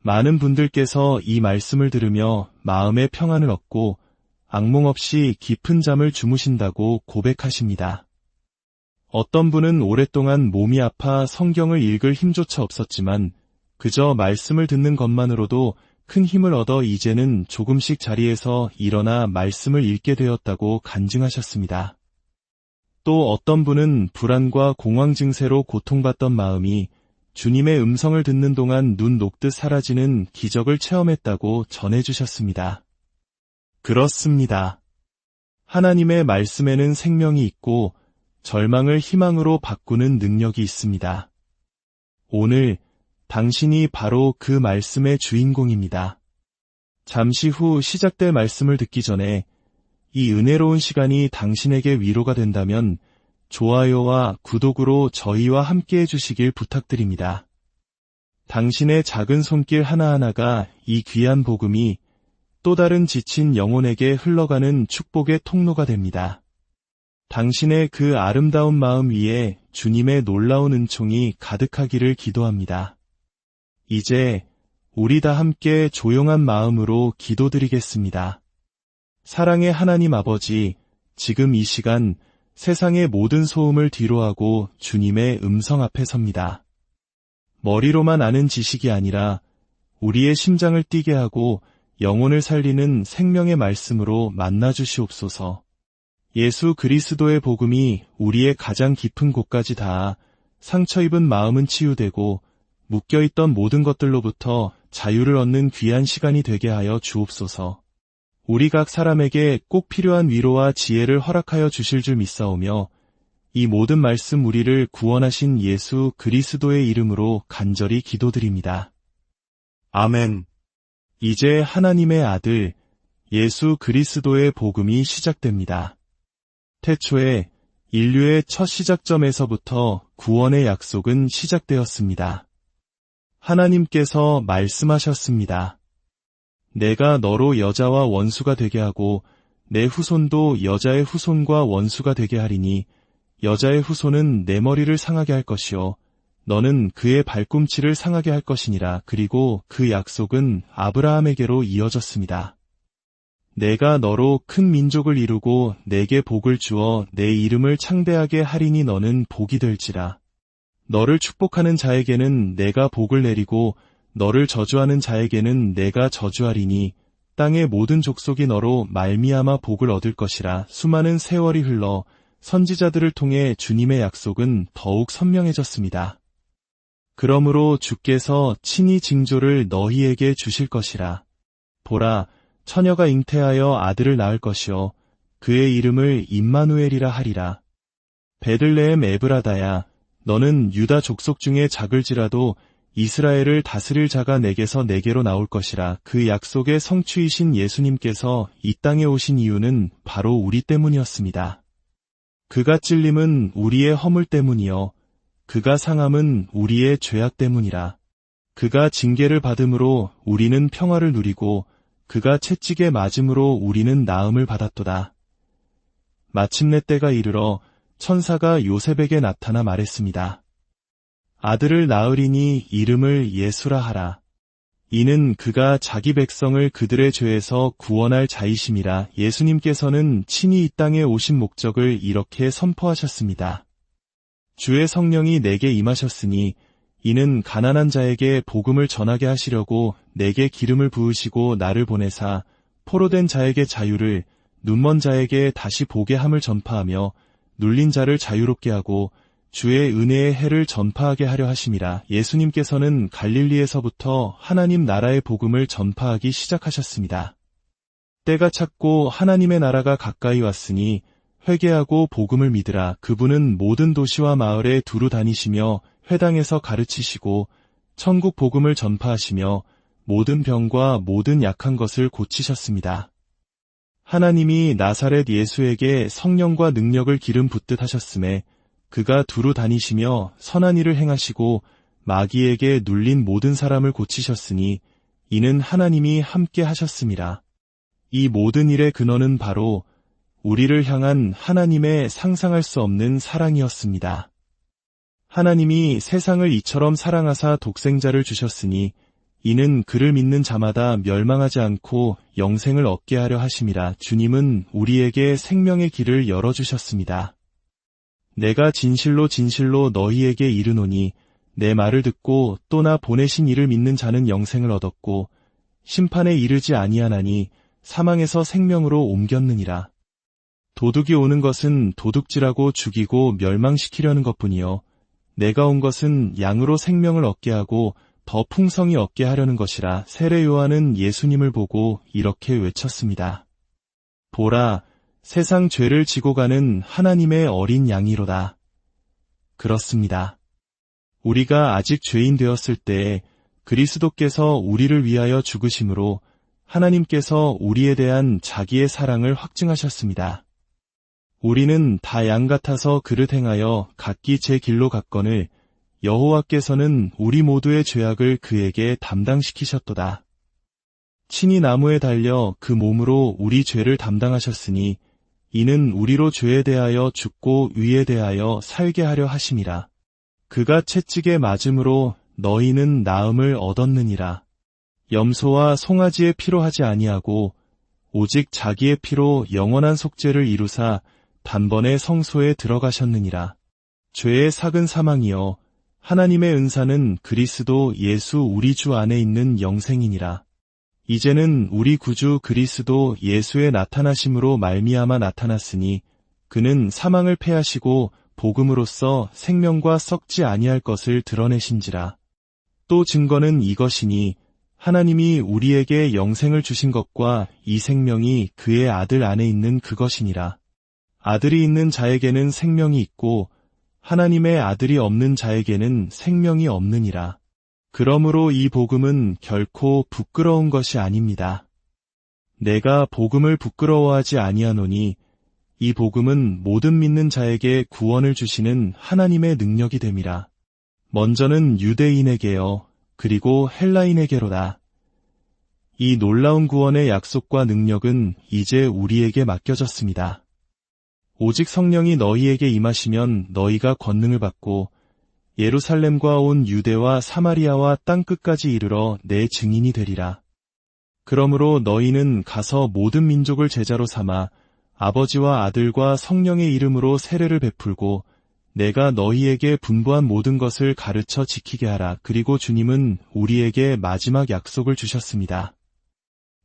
많은 분들께서 이 말씀을 들으며 마음의 평안을 얻고 악몽 없이 깊은 잠을 주무신다고 고백하십니다. 어떤 분은 오랫동안 몸이 아파 성경을 읽을 힘조차 없었지만 그저 말씀을 듣는 것만으로도 큰 힘을 얻어 이제는 조금씩 자리에서 일어나 말씀을 읽게 되었다고 간증하셨습니다. 또 어떤 분은 불안과 공황 증세로 고통받던 마음이 주님의 음성을 듣는 동안 눈 녹듯 사라지는 기적을 체험했다고 전해주셨습니다. 그렇습니다. 하나님의 말씀에는 생명이 있고 절망을 희망으로 바꾸는 능력이 있습니다. 오늘 당신이 바로 그 말씀의 주인공입니다. 잠시 후 시작될 말씀을 듣기 전에 이 은혜로운 시간이 당신에게 위로가 된다면 좋아요와 구독으로 저희와 함께 해주시길 부탁드립니다. 당신의 작은 손길 하나하나가 이 귀한 복음이 또 다른 지친 영혼에게 흘러가는 축복의 통로가 됩니다. 당신의 그 아름다운 마음 위에 주님의 놀라운 은총이 가득하기를 기도합니다. 이제 우리 다 함께 조용한 마음으로 기도드리겠습니다. 사랑의 하나님 아버지, 지금 이 시간 세상의 모든 소음을 뒤로하고 주님의 음성 앞에 섭니다. 머리로만 아는 지식이 아니라 우리의 심장을 뛰게 하고 영혼을 살리는 생명의 말씀으로 만나주시옵소서. 예수 그리스도의 복음이 우리의 가장 깊은 곳까지 닿아 상처 입은 마음은 치유되고 묶여있던 모든 것들로부터 자유를 얻는 귀한 시간이 되게 하여 주옵소서. 우리 각 사람에게 꼭 필요한 위로와 지혜를 허락하여 주실 줄 믿사오며 이 모든 말씀 우리를 구원하신 예수 그리스도의 이름으로 간절히 기도드립니다. 아멘. 이제 하나님의 아들 예수 그리스도의 복음이 시작됩니다. 태초에 인류의 첫 시작점에서부터 구원의 약속은 시작되었습니다. 하나님께서 말씀하셨습니다. 내가 너로 여자와 원수가 되게 하고 내 후손도 여자의 후손과 원수가 되게 하리니 여자의 후손은 내 머리를 상하게 할 것이요 너는 그의 발꿈치를 상하게 할 것이니라. 그리고 그 약속은 아브라함에게로 이어졌습니다. 내가 너로 큰 민족을 이루고 내게 복을 주어 내 이름을 창대하게 하리니 너는 복이 될지라. 너를 축복하는 자에게는 내가 복을 내리고 너를 저주하는 자에게는 내가 저주하리니 땅의 모든 족속이 너로 말미암아 복을 얻을 것이라. 수많은 세월이 흘러 선지자들을 통해 주님의 약속은 더욱 선명해졌습니다. 그러므로 주께서 친히 징조를 너희에게 주실 것이라. 보라, 처녀가 잉태하여 아들을 낳을 것이요 그의 이름을 임마누엘이라 하리라. 베들레헴 에브라다야, 너는 유다 족속 중에 작을지라도 이스라엘을 다스릴 자가 내게서 내게로 나올 것이라. 그 약속의 성취이신 예수님께서 이 땅에 오신 이유는 바로 우리 때문이었습니다. 그가 찔림은 우리의 허물 때문이요 그가 상함은 우리의 죄악 때문이라. 그가 징계를 받음으로 우리는 평화를 누리고 그가 채찍에 맞음으로 우리는 나음을 받았도다. 마침내 때가 이르러 천사가 요셉에게 나타나 말했습니다. 아들을 낳으리니 이름을 예수라 하라. 이는 그가 자기 백성을 그들의 죄에서 구원할 자이심이라. 예수님께서는 친히 이 땅에 오신 목적을 이렇게 선포하셨습니다. 주의 성령이 내게 임하셨으니 이는 가난한 자에게 복음을 전하게 하시려고 내게 기름을 부으시고 나를 보내사 포로된 자에게 자유를, 눈먼 자에게 다시 보게 함을 전파하며 눌린 자를 자유롭게 하고 주의 은혜의 해를 전파하게 하려 하심이라. 예수님께서는 갈릴리에서부터 하나님 나라의 복음을 전파하기 시작하셨습니다. 때가 찼고 하나님의 나라가 가까이 왔으니 회개하고 복음을 믿으라. 그분은 모든 도시와 마을에 두루 다니시며 회당에서 가르치시고 천국 복음을 전파하시며 모든 병과 모든 약한 것을 고치셨습니다. 하나님이 나사렛 예수에게 성령과 능력을 기름 붓듯 하셨음에 그가 두루 다니시며 선한 일을 행하시고 마귀에게 눌린 모든 사람을 고치셨으니 이는 하나님이 함께 하셨음이라. 이 모든 일의 근원은 바로 우리를 향한 하나님의 상상할 수 없는 사랑이었습니다. 하나님이 세상을 이처럼 사랑하사 독생자를 주셨으니 이는 그를 믿는 자마다 멸망하지 않고 영생을 얻게 하려 하심이라. 주님은 우리에게 생명의 길을 열어주셨습니다. 내가 진실로 진실로 너희에게 이르노니 내 말을 듣고 또 나 보내신 이를 믿는 자는 영생을 얻었고 심판에 이르지 아니하나니 사망에서 생명으로 옮겼느니라. 도둑이 오는 것은 도둑질하고 죽이고 멸망시키려는 것뿐이요 내가 온 것은 양으로 생명을 얻게 하고 더 풍성히 얻게 하려는 것이라. 세례 요한은 예수님을 보고 이렇게 외쳤습니다. 보라, 세상 죄를 지고 가는 하나님의 어린 양이로다. 그렇습니다. 우리가 아직 죄인 되었을 때에 그리스도께서 우리를 위하여 죽으심으로 하나님께서 우리에 대한 자기의 사랑을 확증하셨습니다. 우리는 다 양 같아서 그릇 행하여 각기 제 길로 갔거늘 여호와께서는 우리 모두의 죄악을 그에게 담당시키셨도다. 친히 나무에 달려 그 몸으로 우리 죄를 담당하셨으니 이는 우리로 죄에 대하여 죽고 의에 대하여 살게 하려 하심이라. 그가 채찍에 맞음으로 너희는 나음을 얻었느니라. 염소와 송아지의 피로 하지 아니하고 오직 자기의 피로 영원한 속죄를 이루사 단번에 성소에 들어가셨느니라. 죄의 삭은 사망이요 하나님의 은사는 그리스도 예수 우리 주 안에 있는 영생이니라. 이제는 우리 구주 그리스도 예수의 나타나심으로 말미암아 나타났으니 그는 사망을 패하시고 복음으로써 생명과 썩지 아니할 것을 드러내신지라. 또 증거는 이것이니 하나님이 우리에게 영생을 주신 것과 이 생명이 그의 아들 안에 있는 그것이니라. 아들이 있는 자에게는 생명이 있고 하나님의 아들이 없는 자에게는 생명이 없느니라. 그러므로 이 복음은 결코 부끄러운 것이 아닙니다. 내가 복음을 부끄러워하지 아니하노니 이 복음은 모든 믿는 자에게 구원을 주시는 하나님의 능력이 됨이라. 먼저는 유대인에게요 그리고 헬라인에게로다. 이 놀라운 구원의 약속과 능력은 이제 우리에게 맡겨졌습니다. 오직 성령이 너희에게 임하시면 너희가 권능을 받고 예루살렘과 온 유대와 사마리아와 땅끝까지 이르러 내 증인이 되리라. 그러므로 너희는 가서 모든 민족을 제자로 삼아 아버지와 아들과 성령의 이름으로 세례를 베풀고 내가 너희에게 분부한 모든 것을 가르쳐 지키게 하라. 그리고 주님은 우리에게 마지막 약속을 주셨습니다.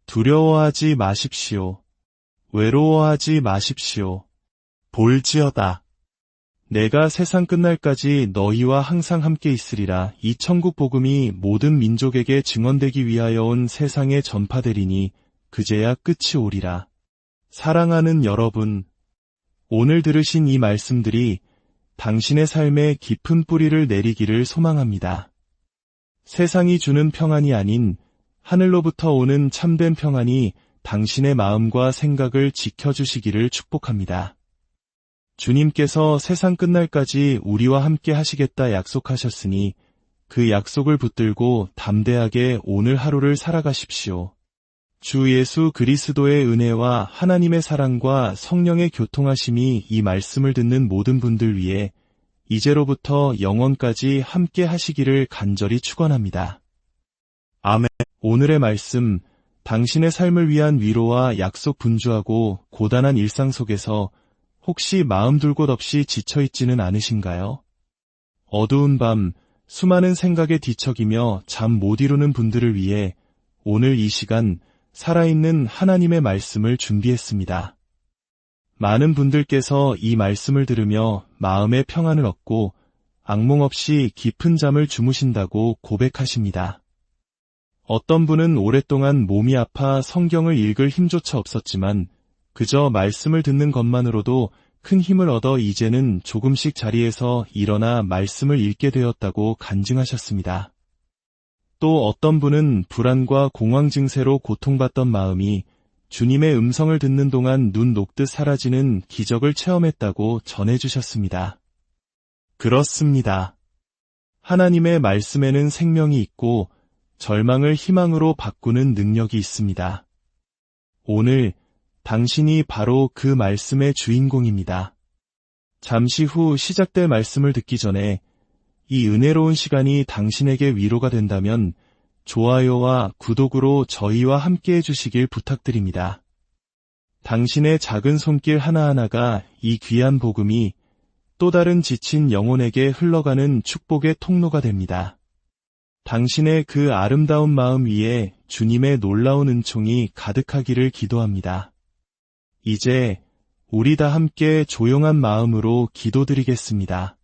두려워하지 마십시오. 외로워하지 마십시오. 볼지어다. 내가 세상 끝날까지 너희와 항상 함께 있으리라. 이 천국 복음이 모든 민족에게 증언되기 위하여 온 세상에 전파되리니 그제야 끝이 오리라. 사랑하는 여러분, 오늘 들으신 이 말씀들이 당신의 삶에 깊은 뿌리를 내리기를 소망합니다. 세상이 주는 평안이 아닌 하늘로부터 오는 참된 평안이 당신의 마음과 생각을 지켜주시기를 축복합니다. 주님께서 세상 끝날까지 우리와 함께 하시겠다 약속하셨으니 그 약속을 붙들고 담대하게 오늘 하루를 살아가십시오. 주 예수 그리스도의 은혜와 하나님의 사랑과 성령의 교통하심이 이 말씀을 듣는 모든 분들 위해 이제로부터 영원까지 함께 하시기를 간절히 축원합니다. 아멘. 오늘의 말씀, 당신의 삶을 위한 위로와 약속 분주하고 고단한 일상 속에서 혹시 마음 둘 곳 없이 지쳐있지는 않으신가요? 어두운 밤, 수많은 생각에 뒤척이며 잠 못 이루는 분들을 위해 오늘 이 시간 살아있는 하나님의 말씀을 준비했습니다. 많은 분들께서 이 말씀을 들으며 마음의 평안을 얻고 악몽 없이 깊은 잠을 주무신다고 고백하십니다. 어떤 분은 오랫동안 몸이 아파 성경을 읽을 힘조차 없었지만 그저 말씀을 듣는 것만으로도 큰 힘을 얻어 이제는 조금씩 자리에서 일어나 말씀을 읽게 되었다고 간증하셨습니다. 또 어떤 분은 불안과 공황 증세로 고통받던 마음이 주님의 음성을 듣는 동안 눈 녹듯 사라지는 기적을 체험했다고 전해주셨습니다. 그렇습니다. 하나님의 말씀에는 생명이 있고 절망을 희망으로 바꾸는 능력이 있습니다. 오늘 당신이 바로 그 말씀의 주인공입니다. 잠시 후 시작될 말씀을 듣기 전에 이 은혜로운 시간이 당신에게 위로가 된다면 좋아요와 구독으로 저희와 함께 해주시길 부탁드립니다. 당신의 작은 손길 하나하나가 이 귀한 복음이 또 다른 지친 영혼에게 흘러가는 축복의 통로가 됩니다. 당신의 그 아름다운 마음 위에 주님의 놀라운 은총이 가득하기를 기도합니다. 이제 우리 다 함께 조용한 마음으로 기도드리겠습니다.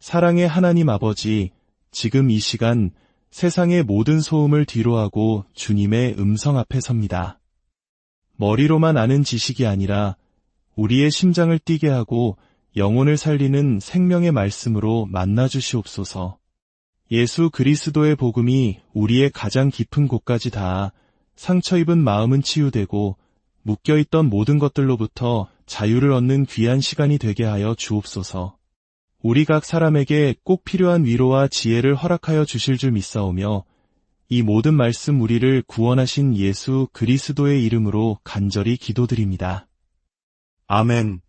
사랑의 하나님 아버지, 지금 이 시간 세상의 모든 소음을 뒤로하고 주님의 음성 앞에 섭니다. 머리로만 아는 지식이 아니라 우리의 심장을 뛰게 하고 영혼을 살리는 생명의 말씀으로 만나주시옵소서. 예수 그리스도의 복음이 우리의 가장 깊은 곳까지 닿아 상처 입은 마음은 치유되고 묶여있던 모든 것들로부터 자유를 얻는 귀한 시간이 되게 하여 주옵소서. 우리 각 사람에게 꼭 필요한 위로와 지혜를 허락하여 주실 줄 믿사오며 이 모든 말씀 우리를 구원하신 예수 그리스도의 이름으로 간절히 기도드립니다. 아멘.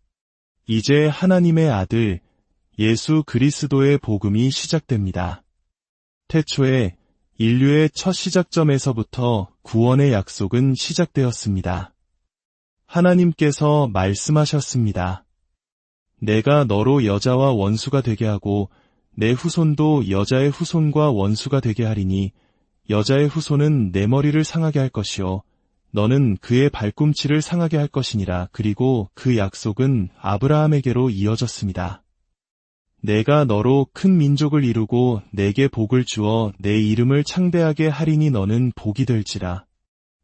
이제 하나님의 아들 예수 그리스도의 복음이 시작됩니다. 태초에 인류의 첫 시작점에서부터 구원의 약속은 시작되었습니다. 하나님께서 말씀하셨습니다. 내가 너로 여자와 원수가 되게 하고 내 후손도 여자의 후손과 원수가 되게 하리니 여자의 후손은 내 머리를 상하게 할 것이요 너는 그의 발꿈치를 상하게 할 것이니라. 그리고 그 약속은 아브라함에게로 이어졌습니다. 내가 너로 큰 민족을 이루고 내게 복을 주어 내 이름을 창대하게 하리니 너는 복이 될지라.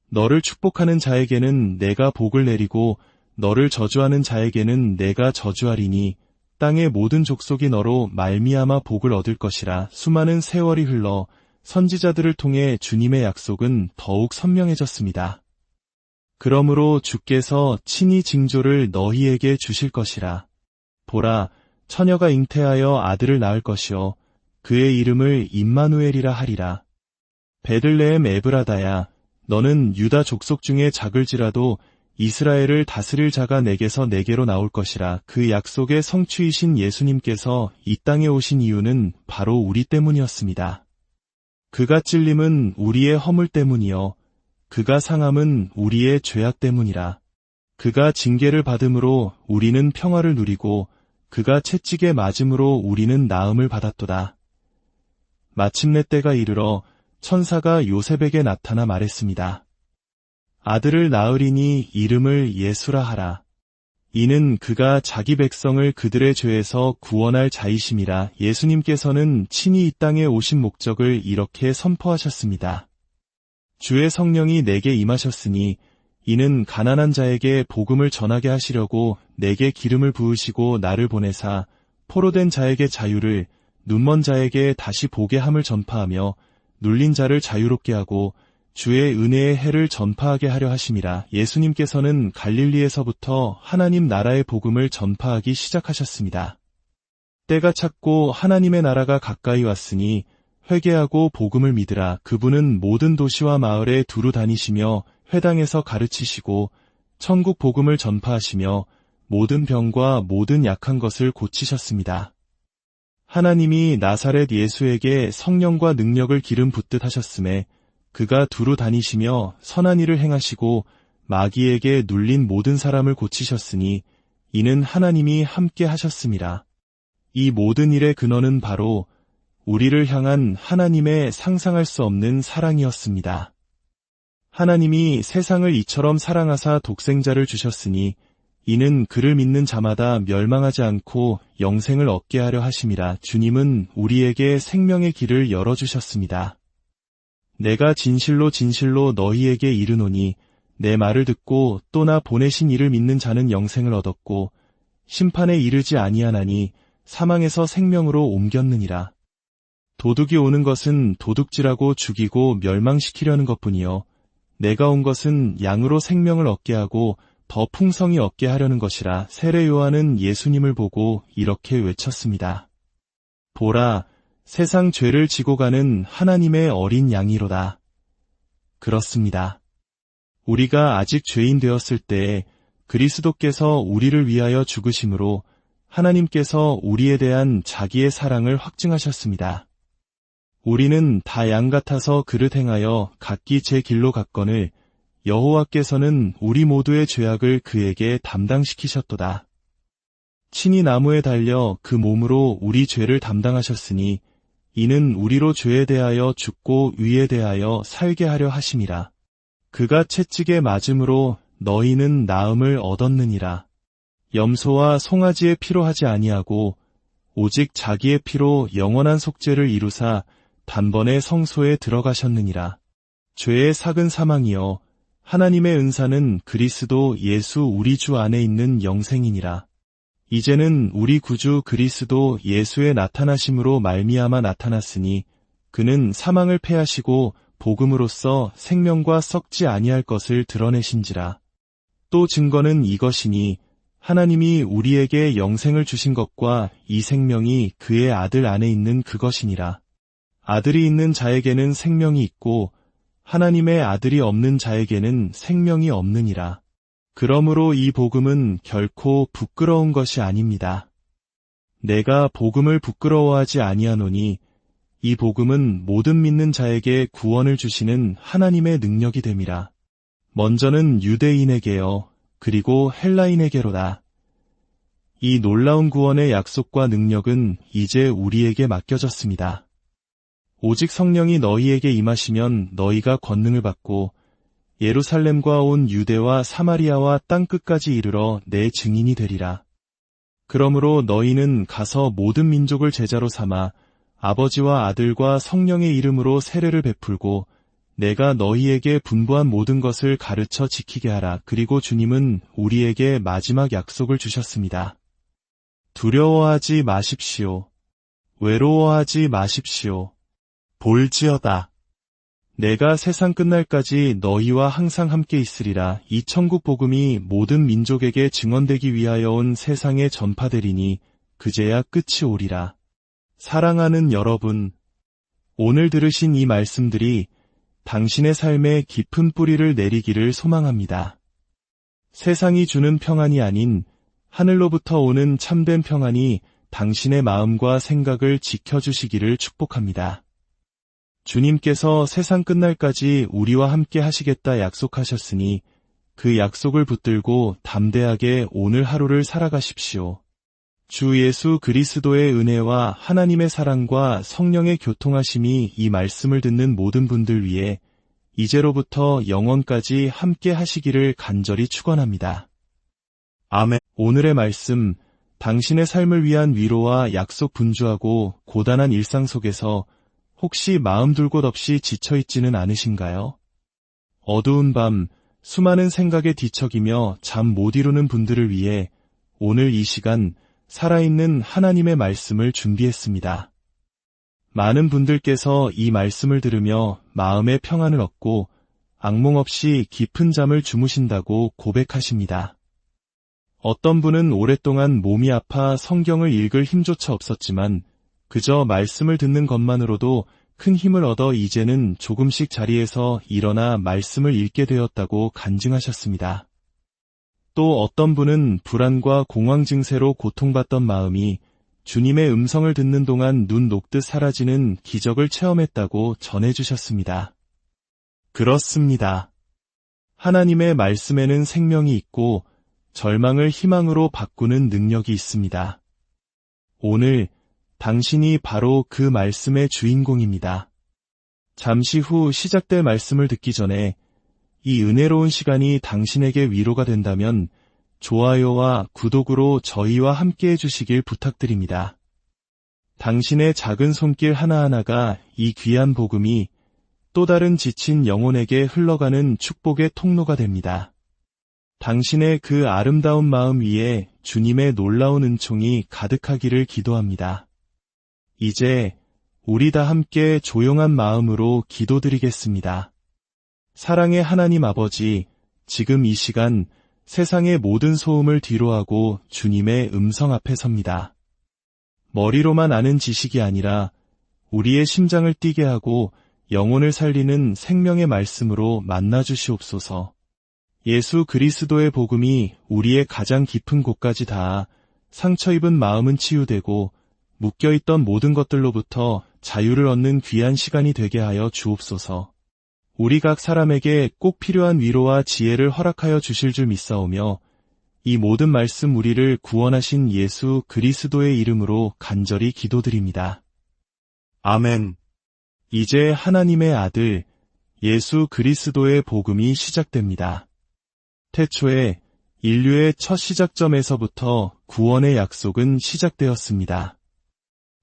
너를 축복하는 자에게는 내가 복을 내리고 너를 저주하는 자에게는 내가 저주하리니 땅의 모든 족속이 너로 말미암아 복을 얻을 것이라. 수많은 세월이 흘러 선지자들을 통해 주님의 약속은 더욱 선명해졌습니다. 그러므로 주께서 친히 징조를 너희에게 주실 것이라. 보라, 처녀가 잉태하여 아들을 낳을 것이요 그의 이름을 임마누엘이라 하리라. 베들레헴 에브라다야, 너는 유다 족속 중에 작을지라도 이스라엘을 다스릴 자가 내게서 내게로 나올 것이라. 그 약속의 성취이신 예수님께서 이 땅에 오신 이유는 바로 우리 때문이었습니다. 그가 찔림은 우리의 허물 때문이요 그가 상함은 우리의 죄악 때문이라. 그가 징계를 받음으로 우리는 평화를 누리고 그가 채찍에 맞음으로 우리는 나음을 받았도다. 마침내 때가 이르러 천사가 요셉에게 나타나 말했습니다. 아들을 낳으리니 이름을 예수라 하라. 이는 그가 자기 백성을 그들의 죄에서 구원할 자이심이라. 예수님께서는 친히 이 땅에 오신 목적을 이렇게 선포하셨습니다. 주의 성령이 내게 임하셨으니 이는 가난한 자에게 복음을 전하게 하시려고 내게 기름을 부으시고 나를 보내사 포로된 자에게 자유를, 눈먼 자에게 다시 보게 함을 전파하며 눌린 자를 자유롭게 하고 주의 은혜의 해를 전파하게 하려 하심이라. 예수님께서는 갈릴리에서부터 하나님 나라의 복음을 전파하기 시작하셨습니다. 때가 찼고 하나님의 나라가 가까이 왔으니 회개하고 복음을 믿으라. 그분은 모든 도시와 마을에 두루 다니시며 회당에서 가르치시고 천국 복음을 전파하시며 모든 병과 모든 약한 것을 고치셨습니다. 하나님이 나사렛 예수에게 성령과 능력을 기름 붓듯 하셨음에 그가 두루 다니시며 선한 일을 행하시고 마귀에게 눌린 모든 사람을 고치셨으니 이는 하나님이 함께 하셨음이라. 이 모든 일의 근원은 바로 우리를 향한 하나님의 상상할 수 없는 사랑이었습니다. 하나님이 세상을 이처럼 사랑하사 독생자를 주셨으니 이는 그를 믿는 자마다 멸망하지 않고 영생을 얻게 하려 하심이라. 주님은 우리에게 생명의 길을 열어주셨습니다. 내가 진실로 진실로 너희에게 이르노니 내 말을 듣고 또 나 보내신 이를 믿는 자는 영생을 얻었고 심판에 이르지 아니하나니 사망에서 생명으로 옮겼느니라. 도둑이 오는 것은 도둑질하고 죽이고 멸망시키려는 것뿐이요 내가 온 것은 양으로 생명을 얻게 하고 더 풍성히 얻게 하려는 것이라. 세례 요한은 예수님을 보고 이렇게 외쳤습니다. 보라, 세상 죄를 지고 가는 하나님의 어린 양이로다. 그렇습니다. 우리가 아직 죄인 되었을 때에 그리스도께서 우리를 위하여 죽으심으로 하나님께서 우리에 대한 자기의 사랑을 확증하셨습니다. 우리는 다 양 같아서 그릇 행하여 각기 제 길로 갔거늘 여호와께서는 우리 모두의 죄악을 그에게 담당시키셨도다. 친히 나무에 달려 그 몸으로 우리 죄를 담당하셨으니 이는 우리로 죄에 대하여 죽고 의에 대하여 살게 하려 하심이라. 그가 채찍에 맞음으로 너희는 나음을 얻었느니라. 염소와 송아지의 피로 하지 아니하고 오직 자기의 피로 영원한 속죄를 이루사 단번에 성소에 들어가셨느니라. 죄의 삭은 사망이요 하나님의 은사는 그리스도 예수 우리 주 안에 있는 영생이니라. 이제는 우리 구주 그리스도 예수의 나타나심으로 말미암아 나타났으니 그는 사망을 패하시고 복음으로써 생명과 썩지 아니할 것을 드러내신지라. 또 증거는 이것이니 하나님이 우리에게 영생을 주신 것과 이 생명이 그의 아들 안에 있는 그것이니라. 아들이 있는 자에게는 생명이 있고 하나님의 아들이 없는 자에게는 생명이 없느니라. 그러므로 이 복음은 결코 부끄러운 것이 아닙니다. 내가 복음을 부끄러워하지 아니하노니 이 복음은 모든 믿는 자에게 구원을 주시는 하나님의 능력이 됨이라. 먼저는 유대인에게요 그리고 헬라인에게로다. 이 놀라운 구원의 약속과 능력은 이제 우리에게 맡겨졌습니다. 오직 성령이 너희에게 임하시면 너희가 권능을 받고 예루살렘과 온 유대와 사마리아와 땅끝까지 이르러 내 증인이 되리라. 그러므로 너희는 가서 모든 민족을 제자로 삼아 아버지와 아들과 성령의 이름으로 세례를 베풀고 내가 너희에게 분부한 모든 것을 가르쳐 지키게 하라. 그리고 주님은 우리에게 마지막 약속을 주셨습니다. 두려워하지 마십시오. 외로워하지 마십시오. 볼지어다. 내가 세상 끝날까지 너희와 항상 함께 있으리라. 이 천국 복음이 모든 민족에게 증언되기 위하여 온 세상에 전파되리니 그제야 끝이 오리라. 사랑하는 여러분, 오늘 들으신 이 말씀들이 당신의 삶에 깊은 뿌리를 내리기를 소망합니다. 세상이 주는 평안이 아닌 하늘로부터 오는 참된 평안이 당신의 마음과 생각을 지켜주시기를 축복합니다. 주님께서 세상 끝날까지 우리와 함께 하시겠다 약속하셨으니 그 약속을 붙들고 담대하게 오늘 하루를 살아가십시오. 주 예수 그리스도의 은혜와 하나님의 사랑과 성령의 교통하심이 이 말씀을 듣는 모든 분들 위해 이제로부터 영원까지 함께 하시기를 간절히 축원합니다. 아멘. 오늘의 말씀, 당신의 삶을 위한 위로와 약속 분주하고 고단한 일상 속에서 혹시 마음 둘 곳 없이 지쳐있지는 않으신가요? 어두운 밤, 수많은 생각에 뒤척이며 잠 못 이루는 분들을 위해 오늘 이 시간 살아있는 하나님의 말씀을 준비했습니다. 많은 분들께서 이 말씀을 들으며 마음의 평안을 얻고 악몽 없이 깊은 잠을 주무신다고 고백하십니다. 어떤 분은 오랫동안 몸이 아파 성경을 읽을 힘조차 없었지만 그저 말씀을 듣는 것만으로도 큰 힘을 얻어 이제는 조금씩 자리에서 일어나 말씀을 읽게 되었다고 간증하셨습니다. 또 어떤 분은 불안과 공황 증세로 고통받던 마음이 주님의 음성을 듣는 동안 눈 녹듯 사라지는 기적을 체험했다고 전해주셨습니다. 그렇습니다. 하나님의 말씀에는 생명이 있고 절망을 희망으로 바꾸는 능력이 있습니다. 오늘 당신이 바로 그 말씀의 주인공입니다. 잠시 후 시작될 말씀을 듣기 전에 이 은혜로운 시간이 당신에게 위로가 된다면 좋아요와 구독으로 저희와 함께 해주시길 부탁드립니다. 당신의 작은 손길 하나하나가 이 귀한 복음이 또 다른 지친 영혼에게 흘러가는 축복의 통로가 됩니다. 당신의 그 아름다운 마음 위에 주님의 놀라운 은총이 가득하기를 기도합니다. 이제 우리 다 함께 조용한 마음으로 기도드리겠습니다. 사랑의 하나님 아버지, 지금 이 시간 세상의 모든 소음을 뒤로하고 주님의 음성 앞에 섭니다. 머리로만 아는 지식이 아니라 우리의 심장을 뛰게 하고 영혼을 살리는 생명의 말씀으로 만나주시옵소서. 예수 그리스도의 복음이 우리의 가장 깊은 곳까지 닿아 상처 입은 마음은 치유되고 묶여있던 모든 것들로부터 자유를 얻는 귀한 시간이 되게 하여 주옵소서. 우리 각 사람에게 꼭 필요한 위로와 지혜를 허락하여 주실 줄 믿사오며 이 모든 말씀 우리를 구원하신 예수 그리스도의 이름으로 간절히 기도드립니다. 아멘. 이제 하나님의 아들 예수 그리스도의 복음이 시작됩니다. 태초에 인류의 첫 시작점에서부터 구원의 약속은 시작되었습니다.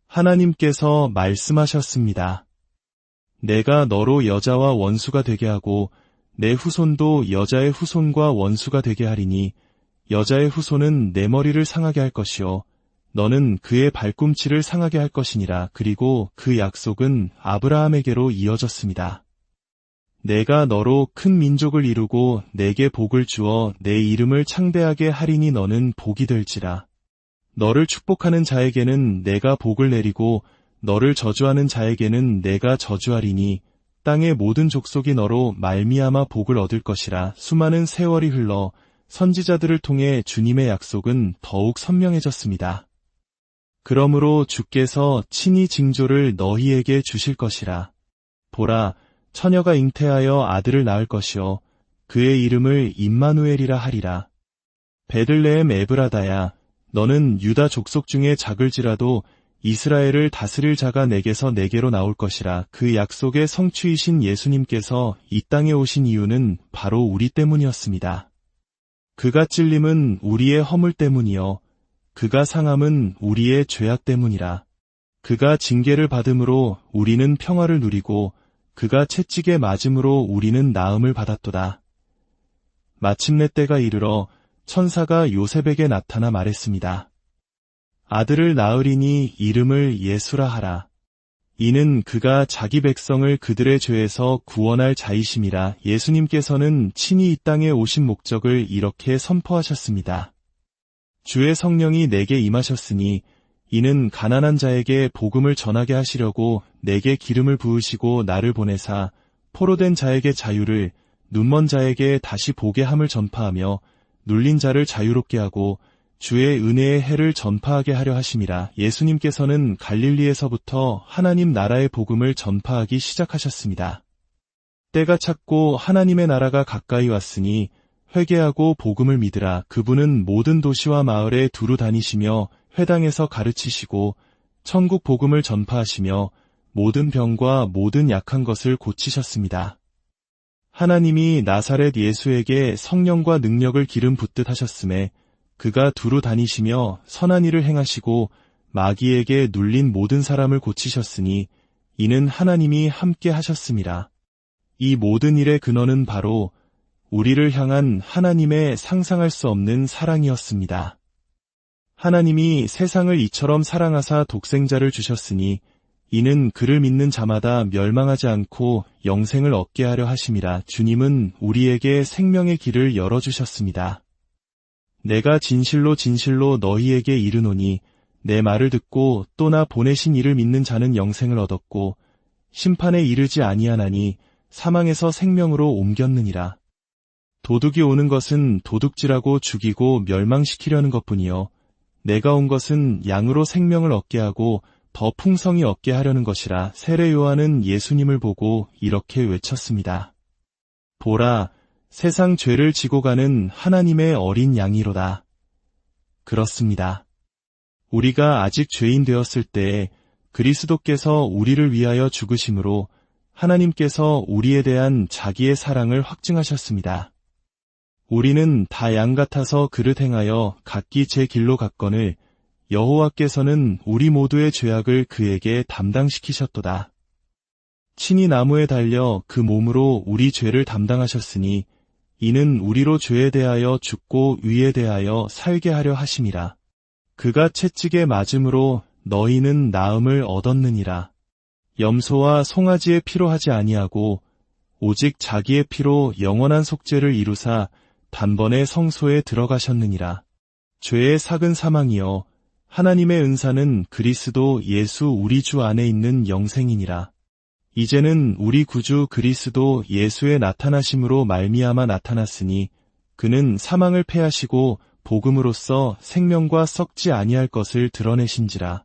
하나님께서 말씀하셨습니다. 내가 너로 여자와 원수가 되게 하고 내 후손도 여자의 후손과 원수가 되게 하리니 여자의 후손은 내 머리를 상하게 할 것이요 너는 그의 발꿈치를 상하게 할 것이니라. 그리고 그 약속은 아브라함에게로 이어졌습니다. 내가 너로 큰 민족을 이루고 내게 복을 주어 내 이름을 창대하게 하리니 너는 복이 될지라. 너를 축복하는 자에게는 내가 복을 내리고 너를 저주하는 자에게는 내가 저주하리니 땅의 모든 족속이 너로 말미암아 복을 얻을 것이라. 수많은 세월이 흘러 선지자들을 통해 주님의 약속은 더욱 선명해졌습니다. 그러므로 주께서 친히 징조를 너희에게 주실 것이라. 보라, 처녀가 잉태하여 아들을 낳을 것이요 그의 이름을 임마누엘이라 하리라. 베들레헴 에브라다야, 너는 유다 족속 중에 작을지라도 이스라엘을 다스릴 자가 내게서 내게로 나올 것이라. 그 약속의 성취이신 예수님께서 이 땅에 오신 이유는 바로 우리 때문이었습니다. 그가 찔림은 우리의 허물 때문이요 그가 상함은 우리의 죄악 때문이라. 그가 징계를 받음으로 우리는 평화를 누리고 그가 채찍에 맞음으로 우리는 나음을 받았도다. 마침내 때가 이르러 천사가 요셉에게 나타나 말했습니다. 아들을 낳으리니 이름을 예수라 하라. 이는 그가 자기 백성을 그들의 죄에서 구원할 자이심이라. 예수님께서는 친히 이 땅에 오신 목적을 이렇게 선포하셨습니다. 주의 성령이 내게 임하셨으니 이는 가난한 자에게 복음을 전하게 하시려고 내게 기름을 부으시고 나를 보내사 포로된 자에게 자유를, 눈먼 자에게 다시 보게 함을 전파하며 눌린 자를 자유롭게 하고 주의 은혜의 해를 전파하게 하려 하심이라. 예수님께서는 갈릴리에서부터 하나님 나라의 복음을 전파하기 시작하셨습니다. 때가 찼고 하나님의 나라가 가까이 왔으니 회개하고 복음을 믿으라. 그분은 모든 도시와 마을에 두루 다니시며 회당에서 가르치시고 천국 복음을 전파하시며 모든 병과 모든 약한 것을 고치셨습니다. 하나님이 나사렛 예수에게 성령과 능력을 기름 붓듯 하셨음에 그가 두루 다니시며 선한 일을 행하시고 마귀에게 눌린 모든 사람을 고치셨으니 이는 하나님이 함께 하셨음이라. 이 모든 일의 근원은 바로 우리를 향한 하나님의 상상할 수 없는 사랑이었습니다. 하나님이 세상을 이처럼 사랑하사 독생자를 주셨으니 이는 그를 믿는 자마다 멸망하지 않고 영생을 얻게 하려 하심이라. 주님은 우리에게 생명의 길을 열어주셨습니다. 내가 진실로 진실로 너희에게 이르노니 내 말을 듣고 또 나 보내신 이를 믿는 자는 영생을 얻었고 심판에 이르지 아니하나니 사망에서 생명으로 옮겼느니라. 도둑이 오는 것은 도둑질하고 죽이고 멸망시키려는 것뿐이요 내가 온 것은 양으로 생명을 얻게 하고 더 풍성히 얻게 하려는 것이라. 세례 요한은 예수님을 보고 이렇게 외쳤습니다. 보라, 세상 죄를 지고 가는 하나님의 어린 양이로다. 그렇습니다. 우리가 아직 죄인 되었을 때에 그리스도께서 우리를 위하여 죽으심으로 하나님께서 우리에 대한 자기의 사랑을 확증하셨습니다. 우리는 다 양 같아서 그릇 행하여 각기 제 길로 갔거늘 여호와께서는 우리 모두의 죄악을 그에게 담당시키셨도다. 친히 나무에 달려 그 몸으로 우리 죄를 담당하셨으니 이는 우리로 죄에 대하여 죽고 의에 대하여 살게 하려 하심이라. 그가 채찍에 맞음으로 너희는 나음을 얻었느니라. 염소와 송아지의 피로 하지 아니하고 오직 자기의 피로 영원한 속죄를 이루사 단번에 성소에 들어가셨느니라. 죄의 삭은 사망이요 하나님의 은사는 그리스도 예수 우리 주 안에 있는 영생이니라. 이제는 우리 구주 그리스도 예수의 나타나심으로 말미암아 나타났으니 그는 사망을 패하시고 복음으로써 생명과 썩지 아니할 것을 드러내신지라.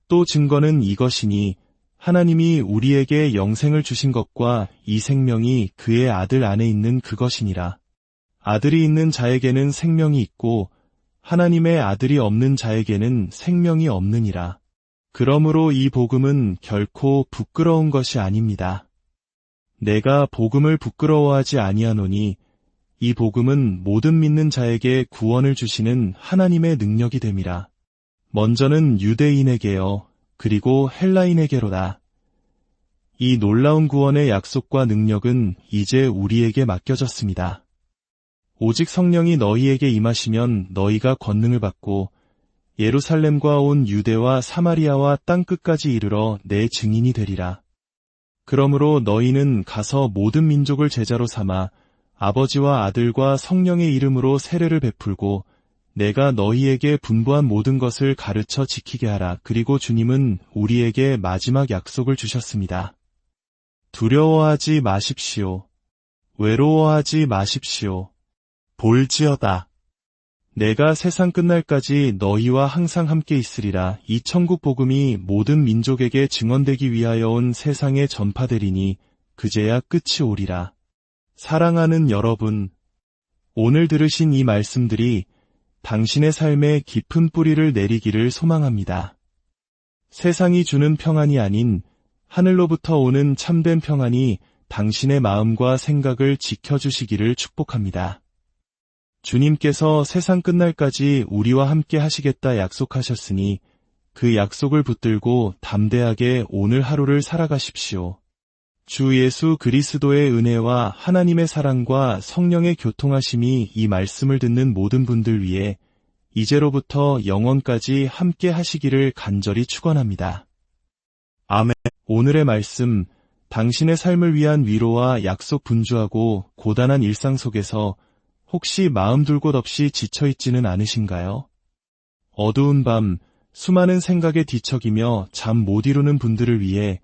또 증거는 이것이니 하나님이 우리에게 영생을 주신 것과 이 생명이 그의 아들 안에 있는 그것이니라. 아들이 있는 자에게는 생명이 있고 하나님의 아들이 없는 자에게는 생명이 없느니라. 그러므로 이 복음은 결코 부끄러운 것이 아닙니다. 내가 복음을 부끄러워하지 아니하노니 이 복음은 모든 믿는 자에게 구원을 주시는 하나님의 능력이 됨이라. 먼저는 유대인에게요 그리고 헬라인에게로다. 이 놀라운 구원의 약속과 능력은 이제 우리에게 맡겨졌습니다. 오직 성령이 너희에게 임하시면 너희가 권능을 받고 예루살렘과 온 유대와 사마리아와 땅끝까지 이르러 내 증인이 되리라. 그러므로 너희는 가서 모든 민족을 제자로 삼아 아버지와 아들과 성령의 이름으로 세례를 베풀고 내가 너희에게 분부한 모든 것을 가르쳐 지키게 하라. 그리고 주님은 우리에게 마지막 약속을 주셨습니다. 두려워하지 마십시오. 외로워하지 마십시오. 볼지어다. 내가 세상 끝날까지 너희와 항상 함께 있으리라. 이 천국 복음이 모든 민족에게 증언되기 위하여 온 세상에 전파되리니 그제야 끝이 오리라. 사랑하는 여러분, 오늘 들으신 이 말씀들이 당신의 삶에 깊은 뿌리를 내리기를 소망합니다. 세상이 주는 평안이 아닌 하늘로부터 오는 참된 평안이 당신의 마음과 생각을 지켜주시기를 축복합니다. 주님께서 세상 끝날까지 우리와 함께 하시겠다 약속하셨으니 그 약속을 붙들고 담대하게 오늘 하루를 살아가십시오. 주 예수 그리스도의 은혜와 하나님의 사랑과 성령의 교통하심이 이 말씀을 듣는 모든 분들 위해 이제로부터 영원까지 함께 하시기를 간절히 축원합니다. 아멘. 오늘의 말씀, 당신의 삶을 위한 위로와 약속 분주하고 고단한 일상 속에서 혹시 마음 둘 곳 없이 지쳐있지는 않으신가요? 어두운 밤, 수많은 생각에 뒤척이며 잠 못 이루는 분들을 위해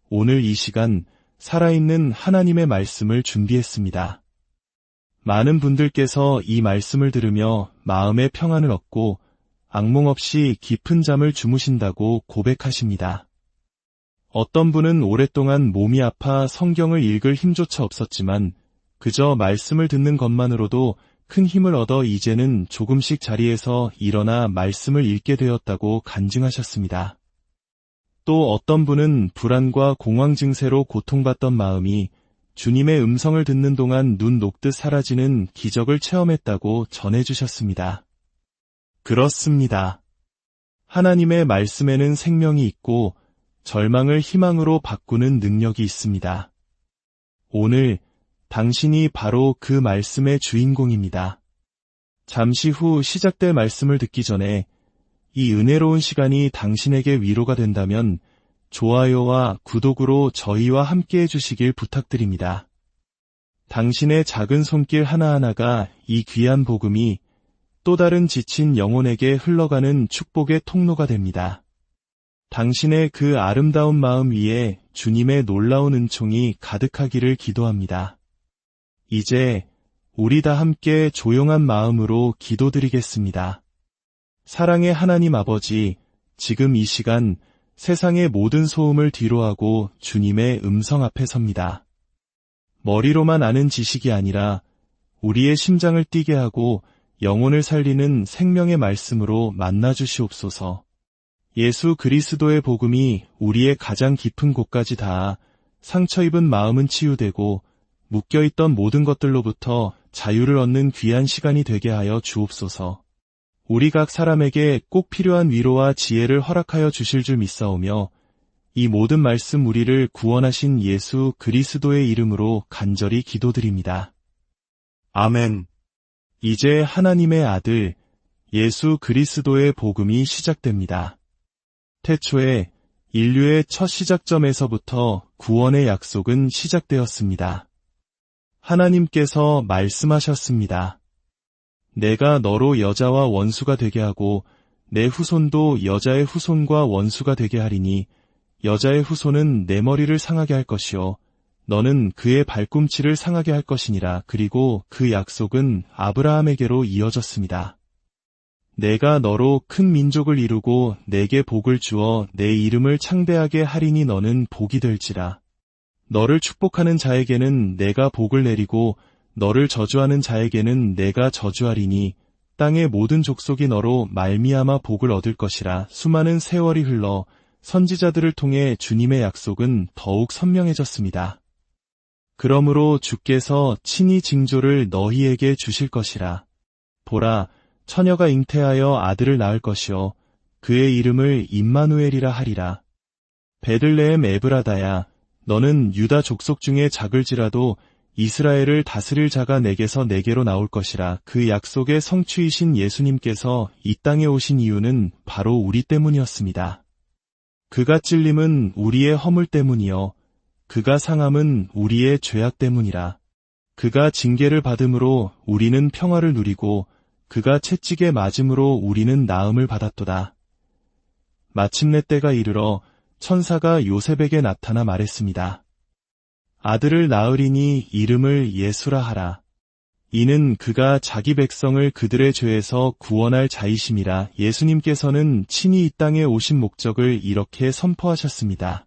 오늘 이 시간 살아있는 하나님의 말씀을 준비했습니다. 많은 분들께서 이 말씀을 들으며 마음의 평안을 얻고 악몽 없이 깊은 잠을 주무신다고 고백하십니다. 어떤 분은 오랫동안 몸이 아파 성경을 읽을 힘조차 없었지만 그저 말씀을 듣는 것만으로도 큰 힘을 얻어 이제는 조금씩 자리에서 일어나 말씀을 읽게 되었다고 간증하셨습니다. 또 어떤 분은 불안과 공황 증세로 고통받던 마음이 주님의 음성을 듣는 동안 눈 녹듯 사라지는 기적을 체험했다고 전해주셨습니다. 그렇습니다. 하나님의 말씀에는 생명이 있고 절망을 희망으로 바꾸는 능력이 있습니다. 오늘 당신이 바로 그 말씀의 주인공입니다. 잠시 후 시작될 말씀을 듣기 전에 이 은혜로운 시간이 당신에게 위로가 된다면 좋아요와 구독으로 저희와 함께 해주시길 부탁드립니다. 당신의 작은 손길 하나하나가 이 귀한 복음이 또 다른 지친 영혼에게 흘러가는 축복의 통로가 됩니다. 당신의 그 아름다운 마음 위에 주님의 놀라운 은총이 가득하기를 기도합니다. 이제 우리 다 함께 조용한 마음으로 기도드리겠습니다. 사랑의 하나님 아버지, 지금 이 시간 세상의 모든 소음을 뒤로하고 주님의 음성 앞에 섭니다. 머리로만 아는 지식이 아니라 우리의 심장을 뛰게 하고 영혼을 살리는 생명의 말씀으로 만나주시옵소서. 예수 그리스도의 복음이 우리의 가장 깊은 곳까지 닿아 상처 입은 마음은 치유되고 묶여있던 모든 것들로부터 자유를 얻는 귀한 시간이 되게 하여 주옵소서. 우리 각 사람에게 꼭 필요한 위로와 지혜를 허락하여 주실 줄 믿사오며 이 모든 말씀 우리를 구원하신 예수 그리스도의 이름으로 간절히 기도드립니다. 아멘. 이제 하나님의 아들 예수 그리스도의 복음이 시작됩니다. 태초에 인류의 첫 시작점에서부터 구원의 약속은 시작되었습니다. 하나님께서 말씀하셨습니다. 내가 너로 여자와 원수가 되게 하고 내 후손도 여자의 후손과 원수가 되게 하리니 여자의 후손은 내 머리를 상하게 할 것이요 너는 그의 발꿈치를 상하게 할 것이니라. 그리고 그 약속은 아브라함에게로 이어졌습니다. 내가 너로 큰 민족을 이루고 내게 복을 주어 내 이름을 창대하게 하리니 너는 복이 될지라. 너를 축복하는 자에게는 내가 복을 내리고 너를 저주하는 자에게는 내가 저주하리니 땅의 모든 족속이 너로 말미암아 복을 얻을 것이라. 수많은 세월이 흘러 선지자들을 통해 주님의 약속은 더욱 선명해졌습니다. 그러므로 주께서 친히 징조를 너희에게 주실 것이라. 보라, 처녀가 잉태하여 아들을 낳을 것이요 그의 이름을 임마누엘이라 하리라. 베들레헴 에브라다야, 너는 유다 족속 중에 작을지라도 이스라엘을 다스릴 자가 내게서 내게로 나올 것이라. 그 약속의 성취이신 예수님께서 이 땅에 오신 이유는 바로 우리 때문이었습니다. 그가 찔림은 우리의 허물 때문이요 그가 상함은 우리의 죄악 때문이라. 그가 징계를 받음으로 우리는 평화를 누리고 그가 채찍에 맞음으로 우리는 나음을 받았도다. 마침내 때가 이르러 천사가 요셉에게 나타나 말했습니다. 아들을 낳으리니 이름을 예수라 하라. 이는 그가 자기 백성을 그들의 죄에서 구원할 자이심이라. 예수님께서는 친히 이 땅에 오신 목적을 이렇게 선포하셨습니다.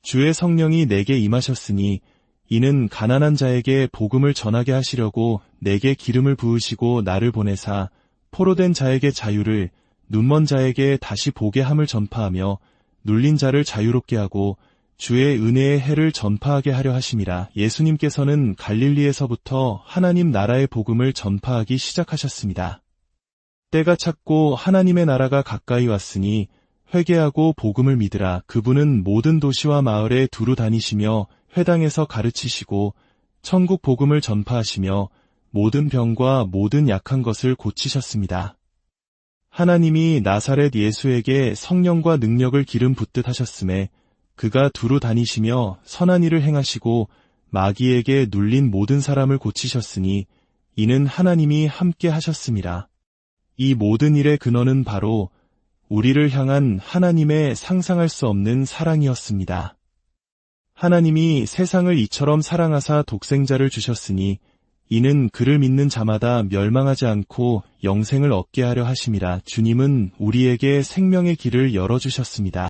주의 성령이 내게 임하셨으니 이는 가난한 자에게 복음을 전하게 하시려고 내게 기름을 부으시고 나를 보내사 포로된 자에게 자유를, 눈먼 자에게 다시 보게 함을 전파하며 눌린 자를 자유롭게 하고 주의 은혜의 해를 전파하게 하려 하심이라. 예수님께서는 갈릴리에서부터 하나님 나라의 복음을 전파하기 시작하셨습니다. 때가 찼고 하나님의 나라가 가까이 왔으니 회개하고 복음을 믿으라. 그분은 모든 도시와 마을에 두루 다니시며 회당에서 가르치시고 천국 복음을 전파하시며 모든 병과 모든 약한 것을 고치셨습니다. 하나님이 나사렛 예수에게 성령과 능력을 기름 붓듯 하셨음에 그가 두루 다니시며 선한 일을 행하시고 마귀에게 눌린 모든 사람을 고치셨으니 이는 하나님이 함께 하셨음이라. 이 모든 일의 근원은 바로 우리를 향한 하나님의 상상할 수 없는 사랑이었습니다. 하나님이 세상을 이처럼 사랑하사 독생자를 주셨으니 이는 그를 믿는 자마다 멸망하지 않고 영생을 얻게 하려 하심이라. 주님은 우리에게 생명의 길을 열어주셨습니다.